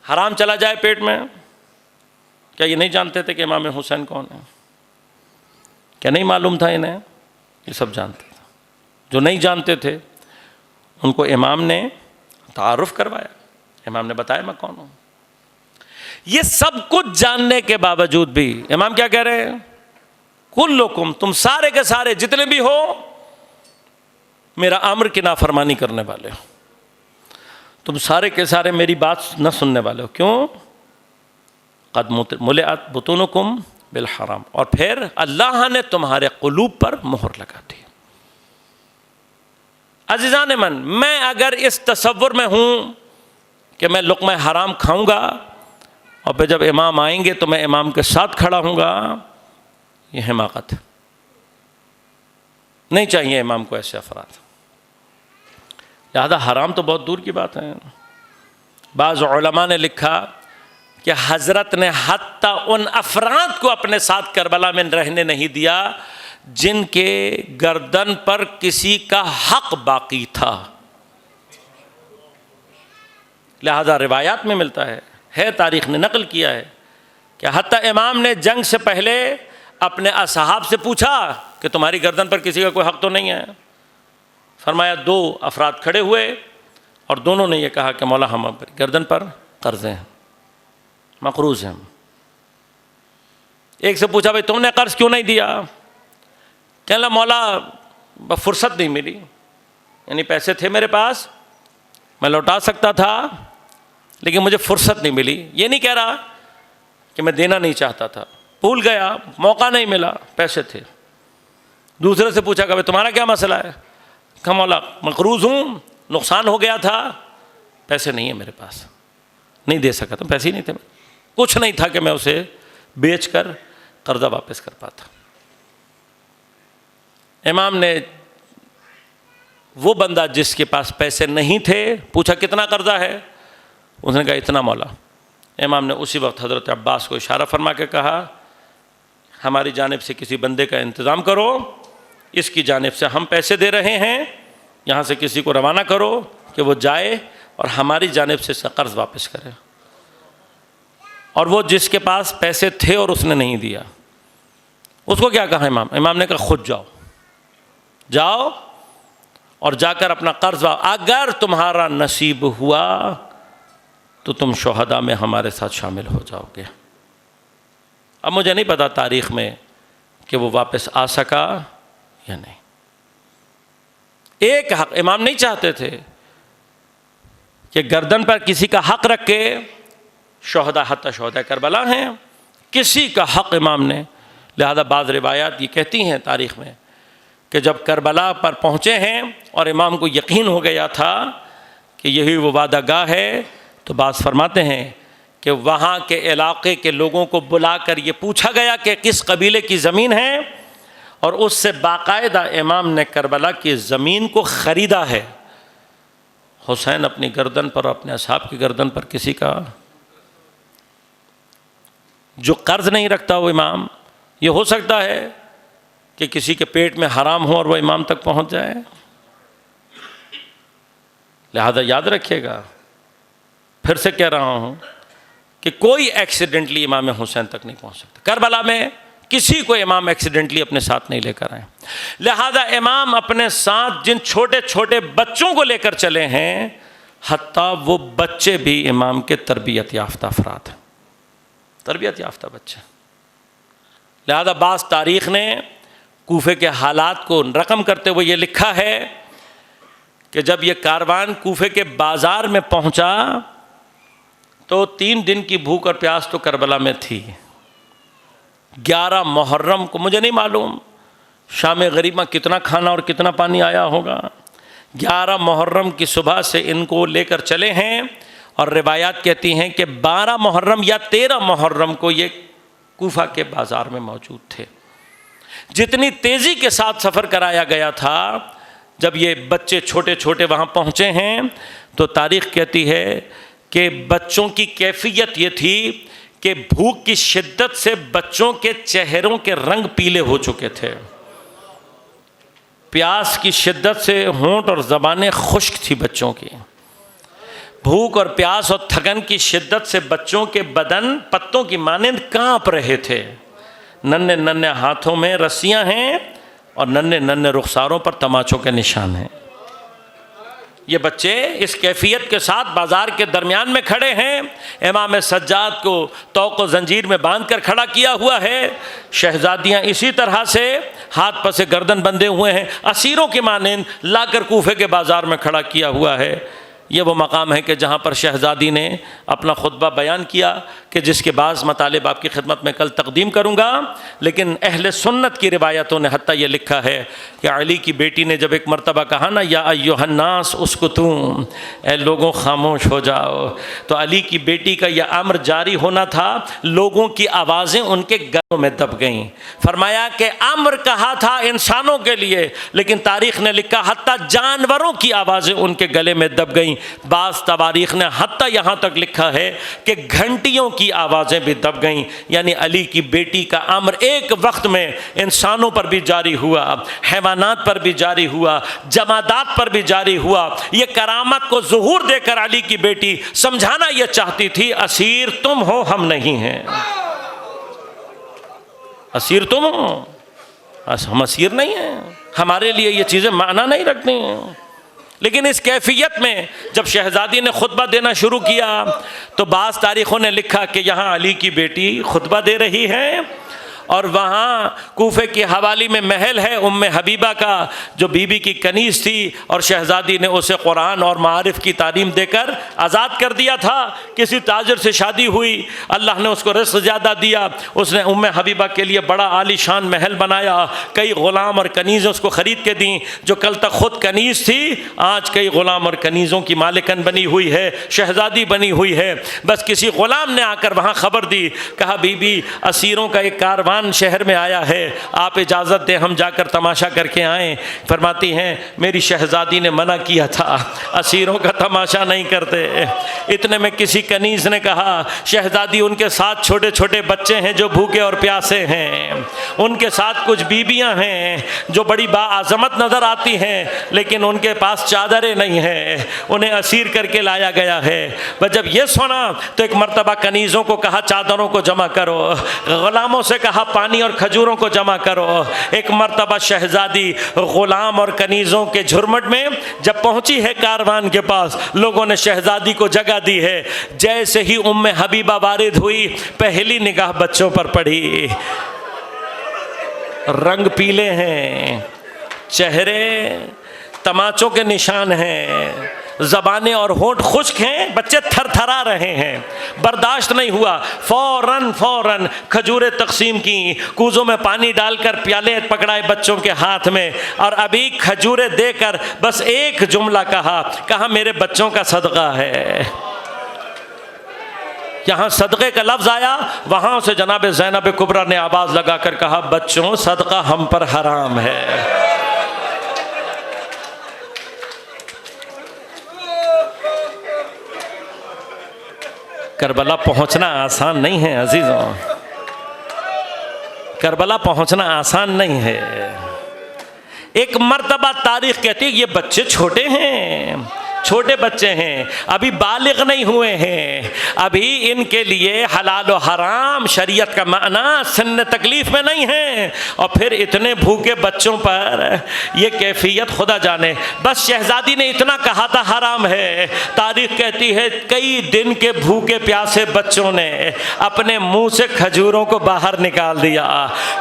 حرام چلا جائے پیٹ میں. کیا یہ نہیں جانتے تھے کہ امام حسین کون ہے؟ کیا نہیں معلوم تھا انہیں؟ یہ سب جانتے تھے. جو نہیں جانتے تھے ان کو امام نے تعارف کروایا، امام نے بتایا میں کون ہوں. یہ سب کچھ جاننے کے باوجود بھی امام کیا کہہ رہے ہیں؟ کلکم، تم سارے کے سارے جتنے بھی ہو میرا امر کی نافرمانی کرنے والے ہو، تم سارے کے سارے میری بات نہ سننے والے ہو. کیوں؟ قد ملئت بطونکم بالحرام، اور پھر اللہ نے تمہارے قلوب پر مہر لگا دی. عزیزان من، میں اگر اس تصور میں ہوں کہ میں لقمہ حرام کھاؤں گا اور پھر جب امام آئیں گے تو میں امام کے ساتھ کھڑا ہوں گا، یہ حماقت ہے. نہیں چاہیے امام کو ایسے افراد. لہذا حرام تو بہت دور کی بات ہے. بعض علماء نے لکھا کہ حضرت نے حتیٰ ان افراد کو اپنے ساتھ کربلا میں رہنے نہیں دیا جن کے گردن پر کسی کا حق باقی تھا. لہذا روایات میں ملتا ہے تاریخ نے نقل کیا ہے کہ حتیٰ امام نے جنگ سے پہلے اپنے اصحاب سے پوچھا کہ تمہاری گردن پر کسی کا کوئی حق تو نہیں ہے؟ فرمایا 2 افراد کھڑے ہوئے اور دونوں نے یہ کہا کہ مولا ہم گردن پر قرضے ہیں، مقروض ہیں. ایک سے پوچھا بھائی تم نے قرض کیوں نہیں دیا؟ کہنے لگا مولا فرصت نہیں ملی، یعنی پیسے تھے میرے پاس، میں لوٹا سکتا تھا لیکن مجھے فرصت نہیں ملی. یہ نہیں کہہ رہا کہ میں دینا نہیں چاہتا تھا، بھول گیا، موقع نہیں ملا، پیسے تھے. دوسرے سے پوچھا کہ بھائی تمہارا کیا مسئلہ ہے؟ کہ مولا مقروض ہوں، نقصان ہو گیا تھا، پیسے نہیں ہیں میرے پاس، نہیں دے سکا تھا، پیسے ہی نہیں تھے، کچھ نہیں تھا کہ میں اسے بیچ کر قرضہ واپس کر پاتا. امام نے وہ بندہ جس کے پاس پیسے نہیں تھے پوچھا کتنا قرضہ ہے؟ اس نے کہا اتنا مولا. امام نے اسی وقت حضرت عباس کو اشارہ فرما کے کہا ہماری جانب سے کسی بندے کا انتظام کرو، اس کی جانب سے ہم پیسے دے رہے ہیں، یہاں سے کسی کو روانہ کرو کہ وہ جائے اور ہماری جانب سے اس کا قرض واپس کرے. اور وہ جس کے پاس پیسے تھے اور اس نے نہیں دیا، اس کو کیا کہا امام نے کہا خود جاؤ اور جا کر اپنا قرض اگر تمہارا نصیب ہوا تو تم شہداء میں ہمارے ساتھ شامل ہو جاؤ گے. اب مجھے نہیں پتا تاریخ میں کہ وہ واپس آ سکا یا نہیں. ایک حق امام نہیں چاہتے تھے کہ گردن پر کسی کا حق رکھ کے، شہداء حتی شہداء کربلا ہیں، کسی کا حق امام نے. لہذا بعض روایات یہ کہتی ہیں تاریخ میں کہ جب کربلا پر پہنچے ہیں اور امام کو یقین ہو گیا تھا کہ یہی وہ وعدہ گاہ ہے، تو بعض فرماتے ہیں کہ وہاں کے علاقے کے لوگوں کو بلا کر یہ پوچھا گیا کہ کس قبیلے کی زمین ہے، اور اس سے باقاعدہ امام نے کربلا کی زمین کو خریدا ہے. حسین اپنی گردن پر، اپنے اصحاب کی گردن پر کسی کا جو قرض نہیں رکھتا وہ امام، یہ ہو سکتا ہے کہ کسی کے پیٹ میں حرام ہو اور وہ امام تک پہنچ جائے. لہذا یاد رکھیے گا، پھر سے کہہ رہا ہوں کہ کوئی ایکسیڈنٹلی امام حسین تک نہیں پہنچ سکتا. کربلا میں کسی کو امام ایکسیڈنٹلی اپنے ساتھ نہیں لے کر آئے. لہذا امام اپنے ساتھ جن چھوٹے چھوٹے بچوں کو لے کر چلے ہیں، حتیٰ وہ بچے بھی امام کے تربیت یافتہ افراد ہیں، تربیت یافتہ بچے. لہذا بعض تاریخ نے کوفے کے حالات کو رقم کرتے ہوئے یہ لکھا ہے کہ جب یہ کاروان کوفے کے بازار میں پہنچا تو 3 دن کی بھوک اور پیاس تو کربلا میں تھی. 11 محرم کو مجھے نہیں معلوم شام غریبہ کتنا کھانا اور کتنا پانی آیا ہوگا. 11 محرم کی صبح سے ان کو لے کر چلے ہیں، اور روایات کہتی ہیں کہ 12 محرم یا 13 محرم کو یہ کوفہ کے بازار میں موجود تھے. جتنی تیزی کے ساتھ سفر کرایا گیا تھا، جب یہ بچے چھوٹے چھوٹے وہاں پہنچے ہیں تو تاریخ کہتی ہے کہ بچوں کی کیفیت یہ تھی کہ بھوک کی شدت سے بچوں کے چہروں کے رنگ پیلے ہو چکے تھے، پیاس کی شدت سے ہونٹ اور زبانیں خشک تھی بچوں کی، بھوک اور پیاس اور تھکن کی شدت سے بچوں کے بدن پتوں کی مانند کانپ رہے تھے. ننھے ننھے ہاتھوں میں رسیاں ہیں اور ننھے ننھے رخساروں پر تماچوں کے نشان ہیں. یہ بچے اس کیفیت کے ساتھ بازار کے درمیان میں کھڑے ہیں. امام سجاد کو طوق و زنجیر میں باندھ کر کھڑا کیا ہوا ہے، شہزادیاں اسی طرح سے ہاتھ پسے گردن بندھے ہوئے ہیں، اسیروں کے مانند لا کر کوفے کے بازار میں کھڑا کیا ہوا ہے. یہ وہ مقام ہے کہ جہاں پر شہزادی نے اپنا خطبہ بیان کیا کہ جس کے بعض مطالب آپ کی خدمت میں کل تقدیم کروں گا. لیکن اہل سنت کی روایتوں نے حتیٰ یہ لکھا ہے کہ علی کی بیٹی نے جب ایک مرتبہ کہا نا یا ایھا الناس اسکتوا، اے لوگوں خاموش ہو جاؤ، تو علی کی بیٹی کا یہ امر جاری ہونا تھا. لوگوں کی آوازیں ان کے گلوں میں دب گئیں. فرمایا کہ امر کہا تھا انسانوں کے لیے، لیکن تاریخ نے لکھا حتیٰ جانوروں کی آوازیں ان کے گلے میں دب گئیں. بعض تواریخ نے حتیٰ یہاں تک لکھا ہے کہ گھنٹیوں کی آوازیں بھی دب گئیں. یعنی علی کی بیٹی کا امر ایک وقت میں انسانوں پر بھی جاری ہوا، حیوانات پر بھی جاری ہوا، جمادات پر بھی جاری ہوا. یہ کرامت کو ظہور دے کر علی کی بیٹی سمجھانا یہ چاہتی تھی اسیر تم ہو ہم نہیں ہیں. اسیر تم ہو، ہم اسیر نہیں ہیں، ہمارے لیے یہ چیزیں معنی نہیں رکھتی ہیں۔ لیکن اس کیفیت میں جب شہزادی نے خطبہ دینا شروع کیا تو بعض تاریخوں نے لکھا کہ یہاں علی کی بیٹی خطبہ دے رہی ہے، اور وہاں کوفے کی حوالی میں محل ہے ام حبیبہ کا، جو بی بی کی کنیز تھی، اور شہزادی نے اسے قرآن اور معارف کی تعلیم دے کر آزاد کر دیا تھا۔ کسی تاجر سے شادی ہوئی، اللہ نے اس کو رزق زیادہ دیا، اس نے ام حبیبہ کے لیے بڑا عالی شان محل بنایا، کئی غلام اور کنیزیں اس کو خرید کے دیں، جو کل تک خود کنیز تھی آج کئی غلام اور کنیزوں کی مالکن بنی ہوئی ہے، شہزادی بنی ہوئی ہے۔ بس کسی غلام نے آ کر وہاں خبر دی، کہا بی بی اسیروں کا ایک کاروان شہر میں آیا ہے، آپ اجازت دیں ہم جا کر تماشا کر کے آئیں۔ فرماتی ہیں میری شہزادی نے منع کیا تھا، اسیروں کا تماشا نہیں کرتے۔ اتنے میں کسی کنیز نے کہا شہزادی ان کے ساتھ چھوٹے چھوٹے بچے ہیں جو بھوکے اور پیاسے ہیں، ان کے ساتھ کچھ بیویاں ہیں جو بڑی باعظمت نظر آتی ہیں لیکن ان کے پاس چادریں نہیں ہیں، انہیں اسیر کر کے لایا گیا ہے۔ بس جب یہ سنا تو ایک مرتبہ کنیزوں کو کہا چادروں کو جمع کرو، غلاموں سے کہا پانی اور کھجوروں کو جمع کرو۔ ایک مرتبہ شہزادی غلام اور کنیزوں کے جھرمٹ میں جب پہنچی ہے کاروان کے پاس، لوگوں نے شہزادی کو جگہ دی ہے۔ جیسے ہی ام حبیبہ وارد ہوئی، پہلی نگاہ بچوں پر پڑی، رنگ پیلے ہیں، چہرے تماچوں کے نشان ہیں، زبانیں اور ہونٹ خشک ہیں، بچے تھر تھرا رہے ہیں۔ برداشت نہیں ہوا، فوراً کھجوریں تقسیم کی، کوزوں میں پانی ڈال کر پیالے پکڑائے بچوں کے ہاتھ میں، اور ابھی کھجوریں دے کر بس ایک جملہ کہا میرے بچوں کا صدقہ ہے۔ یہاں صدقے کا لفظ آیا، وہاں سے جناب زینب کبریٰ نے آواز لگا کر کہا بچوں صدقہ ہم پر حرام ہے۔ کربلا پہنچنا آسان نہیں ہے عزیزوں، کربلا پہنچنا آسان نہیں ہے۔ ایک مرتبہ تاریخ کہتی ہے یہ بچے چھوٹے ہیں، چھوٹے بچے ہیں، ابھی بالغ نہیں ہوئے ہیں، ابھی ان کے لیے حلال و حرام شریعت کا معنی سن تکلیف میں نہیں ہے، اور پھر اتنے بھوکے بچوں پر یہ کیفیت خدا جانے۔ بس شہزادی نے اتنا کہا تھا حرام ہے، تاریخ کہتی ہے کئی دن کے بھوکے پیاسے بچوں نے اپنے منہ سے کھجوروں کو باہر نکال دیا،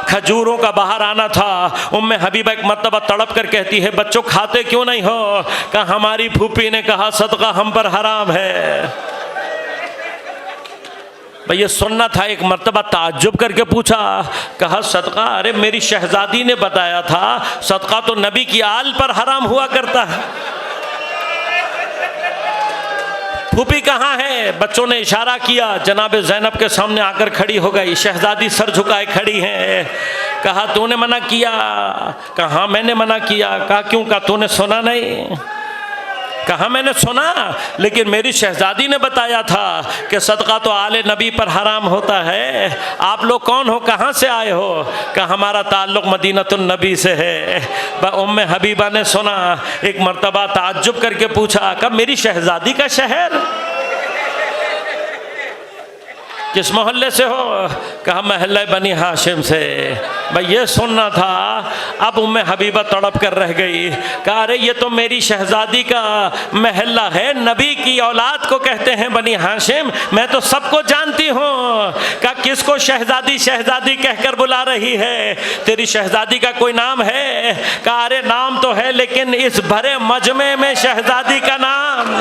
کھجوروں کا باہر آنا تھا۔ ام حبیبہ ایک مرتبہ تڑپ کر کہتی ہے بچوں کھاتے کیوں نہیں ہو؟ کہ ہماری پھوپھی نے کہا صدقہ ہم پر حرام ہے۔ بھئی یہ سننا تھا، ایک مرتبہ تعجب کر کے پوچھا، کہا صدقہ؟ ارے میری شہزادی نے بتایا تھا صدقہ تو نبی کی آل پر حرام ہوا کرتا ہے۔ پھوپھی کہاں ہے؟ بچوں نے اشارہ کیا، جناب زینب کے سامنے آ کر کھڑی ہو گئی، شہزادی سر جھکائے کھڑی ہیں۔ کہا تو نے منع کیا؟ کہا ہاں میں نے منع کیا۔ کہا کیوں؟ کہا تو نے سنا نہیں؟ کہا میں نے سنا، لیکن میری شہزادی نے بتایا تھا کہ صدقہ تو آل نبی پر حرام ہوتا ہے۔ آپ لوگ کون ہو؟ کہاں سے آئے ہو؟ کہ ہمارا تعلق مدینۃ النبی سے ہے۔ ام حبیبہ نے سنا، ایک مرتبہ تعجب کر کے پوچھا کہ میری شہزادی کا شہر؟ کس محلے سے ہو؟ کہا محلہ بنی ہاشم سے۔ بھئی یہ سننا تھا۔ اب ام حبیبہ تڑپ کر رہ گئی، کہا ارے یہ تو میری شہزادی کا محلہ ہے، نبی کی اولاد کو کہتے ہیں بنی ہاشم، میں تو سب کو جانتی ہوں۔ کہا کس کو شہزادی شہزادی کہہ کر بلا رہی ہے؟ تیری شہزادی کا کوئی نام ہے؟ کہا ارے نام تو ہے لیکن اس بھرے مجمع میں شہزادی کا نام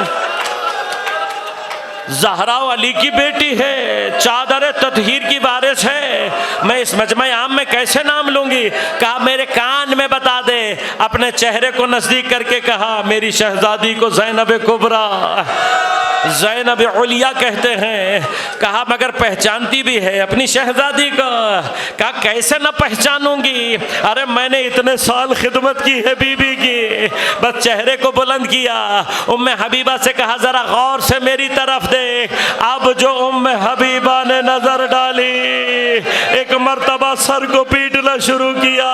زہرا علی کی بیٹی ہے، چادر تطہیر کی وارث ہے، میں اس مجمع عام میں کیسے نام لوں گی؟ کہا میرے کان میں بتا دے۔ اپنے چہرے کو نزدیک کر کے کہا میری شہزادی کو زینب کبریٰ، زینب علیہ کہتے ہیں۔ کہا مگر پہچانتی بھی ہے اپنی شہزادی کو؟ کہا کیسے نہ پہچانوں گی، ارے میں نے اتنے سال خدمت کی ہے بی بی کی۔ بس چہرے کو بلند کیا، ام حبیبہ سے کہا ذرا غور سے میری طرف دیکھ۔ اب جو ام حبیبہ نے نظر ڈالی، ایک مرتبہ سر کو پیٹنا شروع کیا،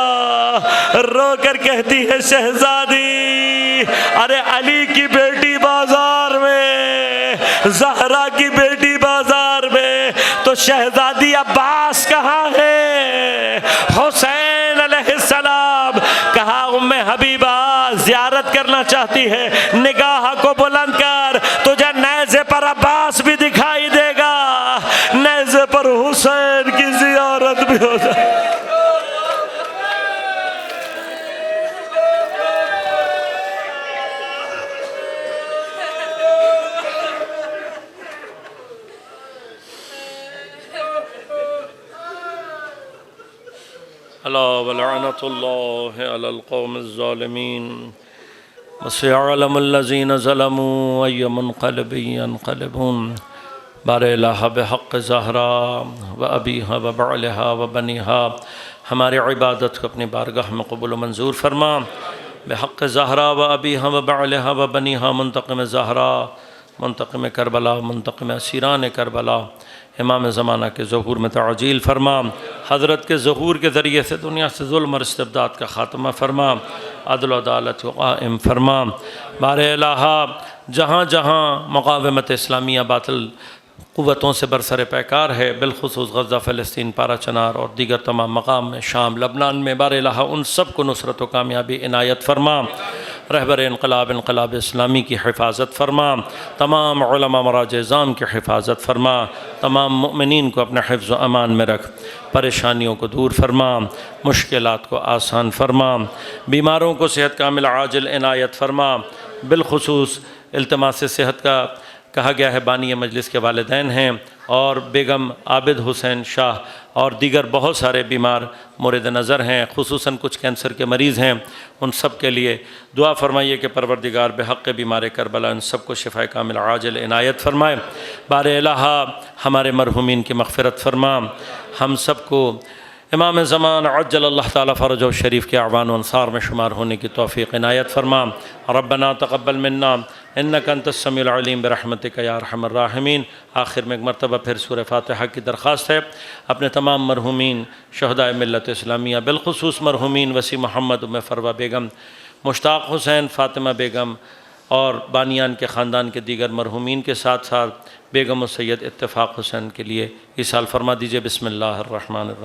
رو کر کہتی ہے شہزادی ارے علی کی بیٹی بازار میں، زہرا کی بیٹی بازار میں، تو شہزادی عباس کہاں ہے؟ حسین علیہ السلام، کہا ام حبیبہ زیارت کرنا چاہتی ہے، نگاہ کو بلند کر، تجھے نیزے پر عباس بھی دکھائی دے گا، نیزے پر حسین کی زیارت بھی ہو جائے۔ الا ولعنۃ اللہ علی القوم الظالمین وسيعلم الذين ظلموا أي منقلب ينقلبون۔ بار الہ بحق زہرا و ابیہا و بعلہا و بنیہا، ہماری عبادت کو اپنی بارگاہ میں قبول و منظور فرما۔ بحق زہرا و ابیہا و بعلہا و بنیہا، منتقم زہرا، منتقم کربلا، منتقم اسیران کربلا، امام زمانہ کے ظہور میں تعجیل فرما، حضرت کے ظہور کے ذریعے سے دنیا سے ظلم اور استبداد کا خاتمہ فرما، عدل و عدالت کو قائم فرما۔ بار الہ جہاں جہاں مقاومت اسلامیہ باطل قوتوں سے برسر پیکار ہے، بالخصوص غزہ، فلسطین، پارا چنار اور دیگر تمام مقام میں، شام، لبنان میں، بار الہ ان سب کو نصرت و کامیابی عنایت فرما۔ رہبر انقلاب اسلامی کی حفاظت فرما، تمام علماء مراجع ظام کی حفاظت فرما، تمام مؤمنین کو اپنے حفظ و امان میں رکھ، پریشانیوں کو دور فرما، مشکلات کو آسان فرما، بیماروں کو صحت کامل عاجل عنایت فرما۔ بالخصوص التماس صحت کا کہا گیا ہے، بانی مجلس کے والدین ہیں اور بیگم عابد حسین شاہ اور دیگر بہت سارے بیمار مورد نظر ہیں، خصوصاً کچھ کینسر کے مریض ہیں، ان سب کے لیے دعا فرمائیے کہ پروردگار بحق بیمار کربلا ان سب کو شفاء کامل عاجل عنایت فرمائے۔ بار الہ ہمارے مرحومین کی مغفرت فرما، ہم سب کو امام زمان عجل اللہ تعالیٰ فرجہ شریف کے اعوان و انصار میں شمار ہونے کی توفیق عنایت فرما۔ ربنا تقبل منا انک انت السمیع العلیم برحمتک یا ارحم الراحمین۔ آخر میں ایک مرتبہ پھر سورہ فاتحہ کی درخواست ہے، اپنے تمام مرحومین شہداء ملت اسلامیہ، بالخصوص مرحومین وسیع محمد، ام فروہ بیگم، مشتاق حسین، فاطمہ بیگم اور بانیان کے خاندان کے دیگر مرحومین کے ساتھ ساتھ بیگم و سید اتفاق حسین کے لیے ایصال فرما دیجئے۔ بسم اللہ الرحمن الرحیم۔